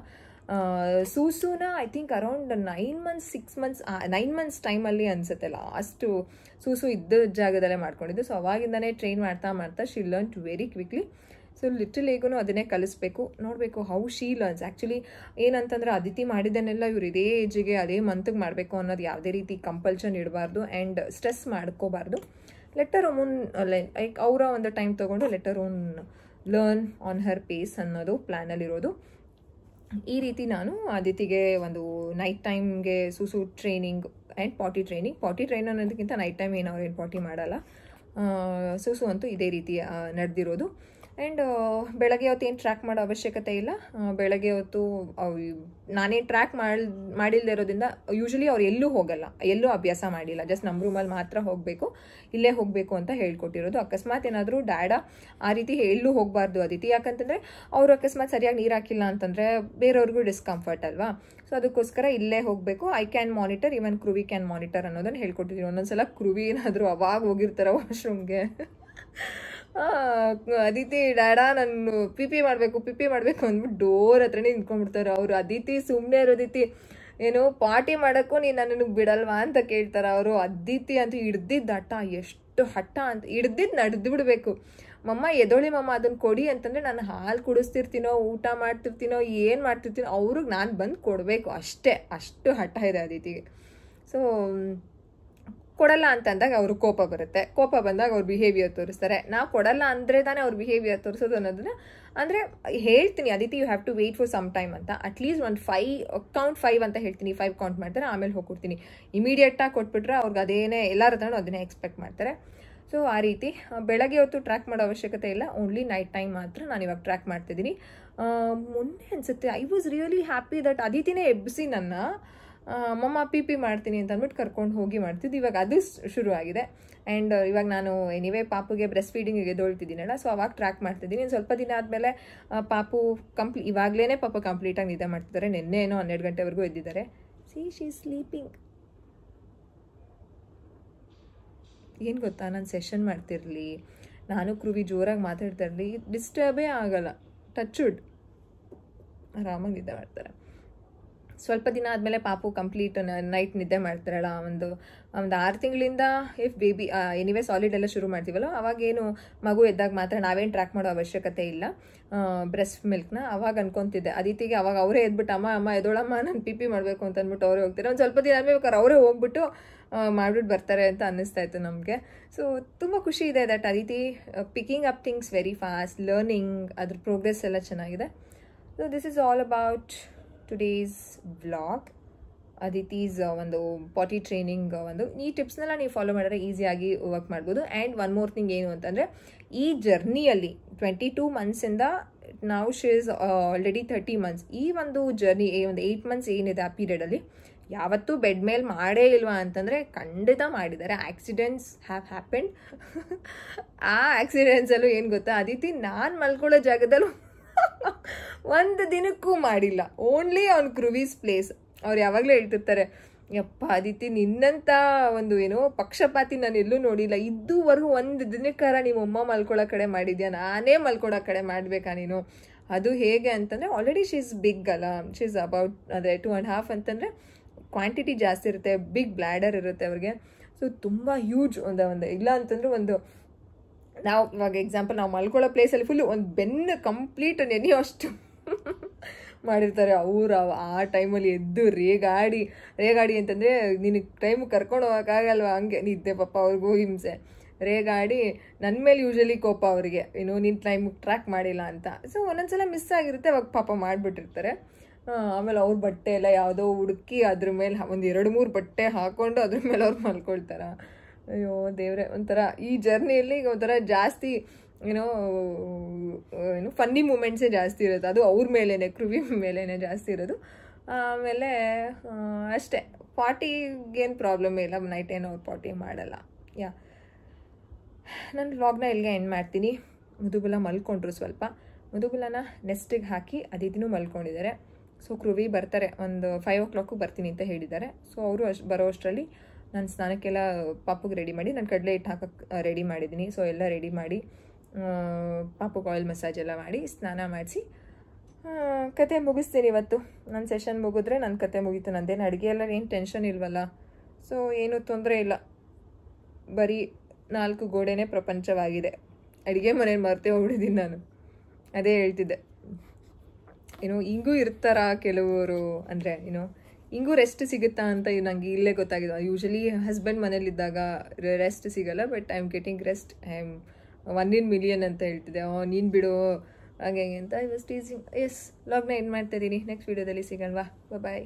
ಸೂಸುನ ಐ ಥಿಂಕ್ ಅರೌಂಡ್ 9 ಮಂತ್ಸ್ ಟೈಮಲ್ಲಿ ಅನಿಸುತ್ತೆ ಲಾಸ್ಟು ಸೂಸು ಇದ್ದ ಜಾಗದಲ್ಲೇ ಮಾಡ್ಕೊಂಡಿದ್ದು. ಸೊ ಅವಾಗಿಂದನೇ ಟ್ರೈನ್ ಮಾಡ್ತಾ she learned very quickly. So little ಈಗೂ ಅದನ್ನೇ ಕಲಿಸ್ಬೇಕು, ನೋಡಬೇಕು ಹೌ ಶೀ ಲರ್ನ್ಸ್. ಆ್ಯಕ್ಚುಲಿ ಏನಂತಂದರೆ ಅದಿತಿ ಮಾಡಿದ್ದನ್ನೆಲ್ಲ ಇವ್ರು ಇದೇ ಏಜಿಗೆ ಅದೇ ಮಂತ್ಗೆ ಮಾಡಬೇಕು ಅನ್ನೋದು ಯಾವುದೇ ರೀತಿ ಕಂಪಲ್ಷನ್ ಇಡಬಾರ್ದು ಆ್ಯಂಡ್ ಸ್ಟ್ರೆಸ್ ಮಾಡ್ಕೋಬಾರ್ದು. ಲೆಟರ್ ಓನ್ ಲೈಕ್ ಅವರ ಒಂದು ಟೈಮ್ ತೊಗೊಂಡು let her own learn on her pace ಅನ್ನೋದು ಪ್ಲ್ಯಾನಲ್ಲಿರೋದು. ಈ ರೀತಿ ನಾನು ಅದಿತಿಗೆ ಒಂದು ನೈಟ್ ಟೈಮ್ಗೆ ಸೂಸು ಟ್ರೈನಿಂಗ್ ಆ್ಯಂಡ್ ಪಾಟಿ ಟ್ರೈನ್ ಅನ್ನೋದಕ್ಕಿಂತ ನೈಟ್ ಟೈಮ್ ಏನು ಪಾಟಿ ಮಾಡಲ್ಲ. ಸೂಸು ಅಂತೂ ಇದೇ ರೀತಿ ನಡೆದಿರೋದು. ಆ್ಯಂಡ್ ಬೆಳಗ್ಗೆ ಹೊತ್ತು ಏನು ಟ್ರ್ಯಾಕ್ ಮಾಡೋ ಅವಶ್ಯಕತೆ ಇಲ್ಲ. ಬೆಳಗ್ಗೆ ಹೊತ್ತು ನಾನೇ ಟ್ರ್ಯಾಕ್ ಮಾಡಿಲ್ಲದೆ ಇರೋದ್ರಿಂದ ಯೂಶ್ವಲಿ ಅವ್ರು ಎಲ್ಲೂ ಹೋಗಲ್ಲ, ಎಲ್ಲೂ ಅಭ್ಯಾಸ ಮಾಡಿಲ್ಲ, ಜಸ್ಟ್ ನಮ್ಮ ರೂಮಲ್ಲಿ ಮಾತ್ರ ಹೋಗಬೇಕು, ಇಲ್ಲೇ ಹೋಗಬೇಕು ಅಂತ ಹೇಳ್ಕೊಟ್ಟಿರೋದು. ಅಕಸ್ಮಾತ್ ಏನಾದರೂ ಡ್ಯಾಡ ಆ ರೀತಿ ಎಲ್ಲೂ ಹೋಗಬಾರ್ದು ಅದಿತಿ, ಯಾಕಂತಂದರೆ ಅವರು ಅಕಸ್ಮಾತ್ ಸರಿಯಾಗಿ ನೀರು ಹಾಕಿಲ್ಲ ಅಂತಂದರೆ ಬೇರೆಯವ್ರಿಗೂ ಡಿಸ್ಕಂಫರ್ಟ್ ಅಲ್ವಾ. ಸೊ ಅದಕ್ಕೋಸ್ಕರ ಇಲ್ಲೇ ಹೋಗಬೇಕು. ಐ ಕ್ಯಾನ್ ಮಾನಿಟರ್, ಈವನ್ ಕ್ರುವಿ ಕ್ಯಾನ್ ಮಾನಿಟರ್ ಅನ್ನೋದನ್ನು ಹೇಳ್ಕೊಟ್ಟಿದ್ದೀನಿ. ಒಂದೊಂದ್ಸಲ ಕ್ರುವಿ ಏನಾದರೂ ಅವಾಗ ಹೋಗಿರ್ತಾರೆ ವಾಶ್ರೂಮ್ಗೆ, ಅದಿತಿ ಡ್ಯಾಡ ನಾನು ಪಿ ಮಾಡಬೇಕು ಅಂದ್ಬಿಟ್ಟು ಡೋರ್ ಹತ್ರನೇ ನಿಂತ್ಕೊಂಡ್ಬಿಡ್ತಾರೆ ಅವರು. ಅದಿತಿ ಸುಮ್ಮನೆ ಇರೋದಿತಿ, ಏನು ಪಾರ್ಟಿ ಮಾಡೋಕ್ಕೂ ನೀನು ನನಗೆ ಬಿಡಲ್ವಾ ಅಂತ ಕೇಳ್ತಾರೆ ಅವರು. ಅದಿತಿ ಅಂತೂ ಹಿಡ್ದಿದ್ದು ಹಠ, ಎಷ್ಟು ಹಠ ಅಂತ, ಹಿಡ್ದಿದ್ದು ನಡೆದು ಬಿಡಬೇಕು. ಮಮ್ಮ ಎದೋಳಿ ಮಮ್ಮ ಅದನ್ನು ಕೊಡಿ ಅಂತಂದರೆ ನಾನು ಹಾಲು ಕುಡಿಸ್ತಿರ್ತೀನೋ, ಊಟ ಮಾಡ್ತಿರ್ತೀನೋ, ಏನು ಮಾಡ್ತಿರ್ತೀನೋ ಅವ್ರಿಗೆ ನಾನು ಬಂದು ಕೊಡಬೇಕು ಅಷ್ಟೇ, ಅಷ್ಟು ಹಠ ಇದೆ ಅದಿತಿಗೆ. ಸೊ ಕೊಡಲ್ಲ ಅಂತಂದಾಗ ಅವ್ರ ಕೋಪ ಬರುತ್ತೆ, ಕೋಪ ಬಂದಾಗ ಅವ್ರ ಬಿಹೇವಿಯರ್ ತೋರಿಸ್ತಾರೆ. ನಾವು ಕೊಡಲ್ಲ ಅಂದರೆ ತಾನೇ ಅವ್ರ ಬಿಹೇವಿಯರ್ ತೋರಿಸೋದು ಅನ್ನೋದನ್ನ ಅಂದರೆ ಹೇಳ್ತೀನಿ, Aditi you have to wait for some time ಅಂತ. ಅಟ್ಲೀಸ್ಟ್ ಒಂದು ಕೌಂಟ್ 5 ಅಂತ ಹೇಳ್ತೀನಿ, 5 ಕೌಂಟ್ ಮಾಡ್ತಾರೆ, ಆಮೇಲೆ ಹೋಗ್ಕೊಡ್ತೀನಿ. ಇಮಿಡಿಯೇಟಾಗಿ ಕೊಟ್ಬಿಟ್ರೆ ಅವ್ರಿಗೆ ಅದೇನೇ ಎಲ್ಲರ ಹತ್ರನೂ ಅದನ್ನೇ ಎಕ್ಸ್ಪೆಕ್ಟ್ ಮಾಡ್ತಾರೆ. ಸೊ ಆ ರೀತಿ ಬೆಳಗ್ಗೆ ಹೊತ್ತು ಟ್ರ್ಯಾಕ್ ಮಾಡೋ ಅವಶ್ಯಕತೆ ಇಲ್ಲ, ಓನ್ಲಿ ನೈಟ್ ಟೈಮ್ ಮಾತ್ರ ನಾನು ಇವಾಗ ಟ್ರ್ಯಾಕ್ ಮಾಡ್ತಿದ್ದೀನಿ. ಮೊನ್ನೆ ಅನಿಸುತ್ತೆ I was really happy that ಅದಿತಿನೇ ಎಬ್ಬಿಸಿ ನನ್ನ ಮಮ್ಮ ಪಿ ಮಾಡ್ತೀನಿ ಅಂತ ಅಂದ್ಬಿಟ್ಟು ಕರ್ಕೊಂಡು ಹೋಗಿ ಮಾಡ್ತಿದ್ದು. ಇವಾಗ ಅದು ಶುರು ಆಗಿದೆ. ಆ್ಯಂಡ್ ಇವಾಗ ನಾನು ಎನಿವೇ ಪಾಪುಗೆ ಬ್ರೆಸ್ಟ್ ಫೀಡಿಂಗಿಗೆ ಎದೊಳ್ತಿದ್ದೀನಲ್ಲ, ಸೊ ಅವಾಗ ಟ್ರ್ಯಾಕ್ ಮಾಡ್ತಿದ್ದೀನಿ. ಇನ್ನು ಸ್ವಲ್ಪ ದಿನ ಆದಮೇಲೆ ಪಾಪು ಇವಾಗಲೇ ಪಾಪ ಕಂಪ್ಲೀಟಾಗಿ ನಿದ್ದೆ ಮಾಡ್ತಿದ್ದಾರೆ. ನಿನ್ನೆ ಏನೋ 12 ಗಂಟೆವರೆಗೂ ಎದ್ದಿದ್ದಾರೆ. C she sleeping. ಏನು ಗೊತ್ತಾ, ನಾನು ಸೆಷನ್ ಮಾಡ್ತಿರಲಿ, ನಾನು ಕ್ರುವಿ ಜೋರಾಗಿ ಮಾತಾಡ್ತಾ ಇರಲಿ, ಡಿಸ್ಟರ್ಬೇ ಆಗಲ್ಲ, ಟಚ್ವುಡ್ ಆರಾಮಾಗಿ ನಿದ್ದೆ ಮಾಡ್ತಾರೆ. ಸ್ವಲ್ಪ ದಿನ ಆದಮೇಲೆ ಪಾಪು ಕಂಪ್ಲೀಟ್ ನೈಟ್ ನಿದ್ದೆ ಮಾಡ್ತಾರಲ್ಲ, ಒಂದು 6 ತಿಂಗಳಿಂದ ಇಫ್ ಬೇಬಿ ಎನಿವೇ ಸಾಲಿಡ್ ಎಲ್ಲ ಶುರು ಮಾಡ್ತೀವಲ್ಲ, ಅವಾಗೇನು ಮಗು ಎದ್ದಾಗ ಮಾತ್ರ ನಾವೇನು ಟ್ರ್ಯಾಕ್ ಮಾಡೋ ಅವಶ್ಯಕತೆ ಇಲ್ಲ ಬ್ರೆಸ್ಟ್ ಮಿಲ್ಕ್ನ. ಅವಾಗ ಅನ್ಕೊತಿದ್ದೆ ಅದಿತಿಗೆ, ಅವಾಗ ಅವರೇ ಎದ್ಬಿಟ್ಟು ಅಮ್ಮ ಎದೋಳಮ್ಮ ನಾನು ಪಿ ಮಾಡಬೇಕು ಅಂತ ಅಂದ್ಬಿಟ್ಟು ಅವರೇ ಹೋಗ್ತಾರೆ. ಒಂದು ಸ್ವಲ್ಪ ದಿನ ಆದಮೇಲೆ ಬೇಕಾದ್ರೆ ಅವರೇ ಹೋಗ್ಬಿಟ್ಟು ಮಾಡಿಬಿಟ್ಟು ಬರ್ತಾರೆ ಅಂತ ಅನ್ನಿಸ್ತಾ ಇತ್ತು ನಮಗೆ. ಸೊ ತುಂಬ ಖುಷಿ ಇದೆ that Aditi picking up things very fast, learning, ಅದ್ರ ಪ್ರೋಗ್ರೆಸ್ ಎಲ್ಲ ಚೆನ್ನಾಗಿದೆ. So this is all about today's vlog. Aditi's ಒಂದು ಪಾಟಿ ಟ್ರೈನಿಂಗ್ ಈ ಟಿಪ್ಸ್ನೆಲ್ಲ ನೀವು ಫಾಲೋ ಮಾಡಿದ್ರೆ ಈಸಿಯಾಗಿ ವರ್ಕ್ ಮಾಡ್ಬೋದು. ಆ್ಯಂಡ್ ಒನ್ ಮೋರ್ ಥಿಂಗ್ ಏನು ಅಂತಂದರೆ, ಈ ಜರ್ನಿಯಲ್ಲಿ 22 ಮಂತ್ಸಿಂದ ನಾವು ಶಿ ಈಸ್ ಆಲ್ರೆಡಿ 30 ಮಂತ್ಸ್, ಈ ಒಂದು ಜರ್ನಿ ಒಂದು 8 ಮಂತ್ಸ್ ಏನಿದೆ ಆ ಪೀರಿಯಡಲ್ಲಿ ಯಾವತ್ತೂ ಬೆಡ್ ಮೇಲೆ ಮಾಡೇ ಇಲ್ವಾ ಅಂತಂದರೆ ಖಂಡಿತ ಮಾಡಿದ್ದಾರೆ. Accidents have happened. ಆ ಆಕ್ಸಿಡೆಂಟ್ಸಲ್ಲೂ ಏನು ಗೊತ್ತಾ, ಅದಿತಿ ನಾನು ಮಲ್ಕೊಳ್ಳೋ ಜಾಗದಲ್ಲೂ ಒಂದು ದಿನಕ್ಕೂ ಮಾಡಿಲ್ಲ. ಓನ್ಲಿ ಅವ್ನು ಕ್ರುವೀಸ್ ಪ್ಲೇಸ್. ಅವ್ರು ಯಾವಾಗಲೂ ಹೇಳ್ತಿರ್ತಾರೆ, ಯಪ್ಪ ಅದಿತಿ ನಿನ್ನಂಥ ಒಂದು ಏನೋ ಪಕ್ಷಪಾತಿ ನಾನು ಎಲ್ಲೂ ನೋಡಿಲ್ಲ, ಇದುವರೆಗೂ ಒಂದು ದಿನಕ್ಕಾರ ನಿಮ್ಮಮ್ಮ ಮಲ್ಕೊಳ್ಳೋ ಕಡೆ ಮಾಡಿದ್ಯಾ, ನಾನೇ ಮಲ್ಕೊಳ್ಳೋ ಕಡೆ ಮಾಡಬೇಕಾ ನೀನು? ಅದು ಹೇಗೆ ಅಂತಂದರೆ, ಆಲ್ರೆಡಿ ಶಿ ಈಸ್ ಬಿಗ್ ಅಲ್ಲ, ಶಿ ಈಸ್ ಅಬೌಟ್ ಅಂದರೆ 2.5 ಅಂತಂದರೆ ಕ್ವಾಂಟಿಟಿ ಜಾಸ್ತಿ ಇರುತ್ತೆ, ಬಿಗ್ ಬ್ಲ್ಯಾಡರ್ ಇರುತ್ತೆ ಅವ್ರಿಗೆ. ಸೊ ತುಂಬ ಹ್ಯೂಜ್ ಒಂದು ಇಲ್ಲ ಅಂತಂದ್ರೆ ಒಂದು ನಾವು ಇವಾಗ ಎಕ್ಸಾಂಪಲ್ ನಾವು ಮಲ್ಕೊಳ್ಳೋ ಪ್ಲೇಸಲ್ಲಿ ಫುಲ್ಲು ಒಂದು ಬೆನ್ನು ಕಂಪ್ಲೀಟ್ ನೆನೆಯೋಷ್ಟು ಮಾಡಿರ್ತಾರೆ ಅವರು. ಆ ಟೈಮಲ್ಲಿ ಎದ್ದು ರೇಗಾಡಿ ಅಂತಂದರೆ ನಿನಗೆ ಟೈಮ್ ಕರ್ಕೊಂಡು ಹೋಗೋಕ್ಕಾಗಲ್ವ, ಹಂಗೆ ನಿದ್ದೆ ಪಾಪ ಅವ್ರಿಗೂ ಹಿಂಸೆ. ರೇಗಾಡಿ ನನ್ನ ಮೇಲೆ ಯೂಶ್ವಲಿ ಕೋಪ ಅವರಿಗೆ, ನೀನು ಟೈಮಿಗೆ ಟ್ರ್ಯಾಕ್ ಮಾಡಿಲ್ಲ ಅಂತ. ಸೊ ಒಂದೊಂದ್ಸಲ ಮಿಸ್ ಆಗಿರುತ್ತೆ, ಅವಾಗ ಪಾಪ ಮಾಡಿಬಿಟ್ಟಿರ್ತಾರೆ. ಆಮೇಲೆ ಅವ್ರ ಬಟ್ಟೆ ಎಲ್ಲ ಯಾವುದೋ ಹುಡುಕಿ ಅದ್ರ ಮೇಲೆ 1-2-3 ಬಟ್ಟೆ ಹಾಕ್ಕೊಂಡು ಅದ್ರ ಮೇಲೆ ಅವ್ರು ಮಲ್ಕೊಳ್ತಾರೆ. ಅಯ್ಯೋ ದೇವ್ರೆ, ಒಂಥರ ಈ ಜರ್ನಿಯಲ್ಲಿ ಒಂಥರ ಜಾಸ್ತಿ ಏನೋ ಫನ್ನಿ ಮೂಮೆಂಟ್ಸೇ ಜಾಸ್ತಿ ಇರುತ್ತೆ. ಅದು ಅವ್ರ ಮೇಲೇ, ಕ್ರುವಿ ಮೇಲೇ ಜಾಸ್ತಿ ಇರೋದು. ಆಮೇಲೆ ಅಷ್ಟೇ, ಪಾರ್ಟಿಗೇನು ಪ್ರಾಬ್ಲಮ್ ಇಲ್ಲ, ನೈಟ್ ಏನು ಅವ್ರು ಪಾರ್ಟಿ ಮಾಡಲ್ಲ. ನಾನು ವ್ಲಾಗ್ನ ಇಲ್ಲಿಗೆ ಎಂಡ್ ಮಾಡ್ತೀನಿ. ಮಧುಬುಲ ಮಲ್ಕೊಂಡ್ರು ಸ್ವಲ್ಪ. ಮಧುಬುಲನ ನೆಸ್ಟಿಗೆ ಹಾಕಿ ಅದಿತಿನೂ ಮಲ್ಕೊಂಡಿದ್ದಾರೆ. ಸೊ ಕ್ರುವಿ ಬರ್ತಾರೆ, ಒಂದು 5 o'clock ಬರ್ತೀನಿ ಅಂತ ಹೇಳಿದ್ದಾರೆ. ಸೊ ಅವರು ಬರೋ ಅಷ್ಟರಲ್ಲಿ ನಾನು ಸ್ನಾನಕ್ಕೆಲ್ಲ ಪಾಪುಗೆ ರೆಡಿ ಮಾಡಿ, ನಾನು ಕಡಲೆ ಹಿಟ್ಟು ಹಾಕೋಕ್ಕೆ ರೆಡಿ ಮಾಡಿದ್ದೀನಿ. ಸೊ ಎಲ್ಲ ರೆಡಿ ಮಾಡಿ ಪಾಪುಗೆ ಆಯಿಲ್ ಮಸಾಜ್ ಎಲ್ಲ ಮಾಡಿ ಸ್ನಾನ ಮಾಡಿಸಿ ಕತೆ ಮುಗಿಸ್ತೀನಿ ಇವತ್ತು. ನನ್ನ ಸೆಷನ್ ಮುಗಿದ್ರೆ ನನ್ನ ಕತೆ ಮುಗೀತು. ನಂದೇನು ಅಡುಗೆ ಎಲ್ಲ ಏನು ಟೆನ್ಷನ್ ಇಲ್ವಲ್ಲ, ಸೊ ಏನೂ ತೊಂದರೆ ಇಲ್ಲ. ಬರೀ 4 ಗೋಡೆನೇ ಪ್ರಪಂಚವಾಗಿದೆ. ಅಡುಗೆ ಮನೇಲಿ ಮರ್ತೇ ಹೋಗ್ಬಿಟ್ಟಿದ್ದೀನಿ ನಾನು. ಅದೇ ಹೇಳ್ತಿದ್ದೆ, ಹಿಂಗೂ ಇರ್ತಾರ ಕೆಲವರು, ಅಂದರೆ ಹಿಂಗೂ ರೆಸ್ಟ್ ಸಿಗುತ್ತಾ ಅಂತ ನನಗೆ ಇಲ್ಲೇ ಗೊತ್ತಾಗಿದೆ. ಯೂಶ್ವಲಿ ಹಸ್ಬೆಂಡ್ ಮನೇಲಿದ್ದಾಗ ರೆಸ್ಟ್ ಸಿಗಲ್ಲ, but I am getting rest. I am 1 in million ಅಂತ ಹೇಳ್ತಿದ್ದೆ. ನೀನು ಬಿಡು ಹಾಗೆ ಅಂತ. I was teasing. ಎಸ್, ವ್ಲಾಗ್ನ ಎಂಡ್ ಮಾಡ್ತಾ ಇದ್ದೀನಿ. ನೆಕ್ಸ್ಟ್ ವೀಡಿಯೋದಲ್ಲಿ ಸಿಗೋಣವಾ. ಬಾಯ್.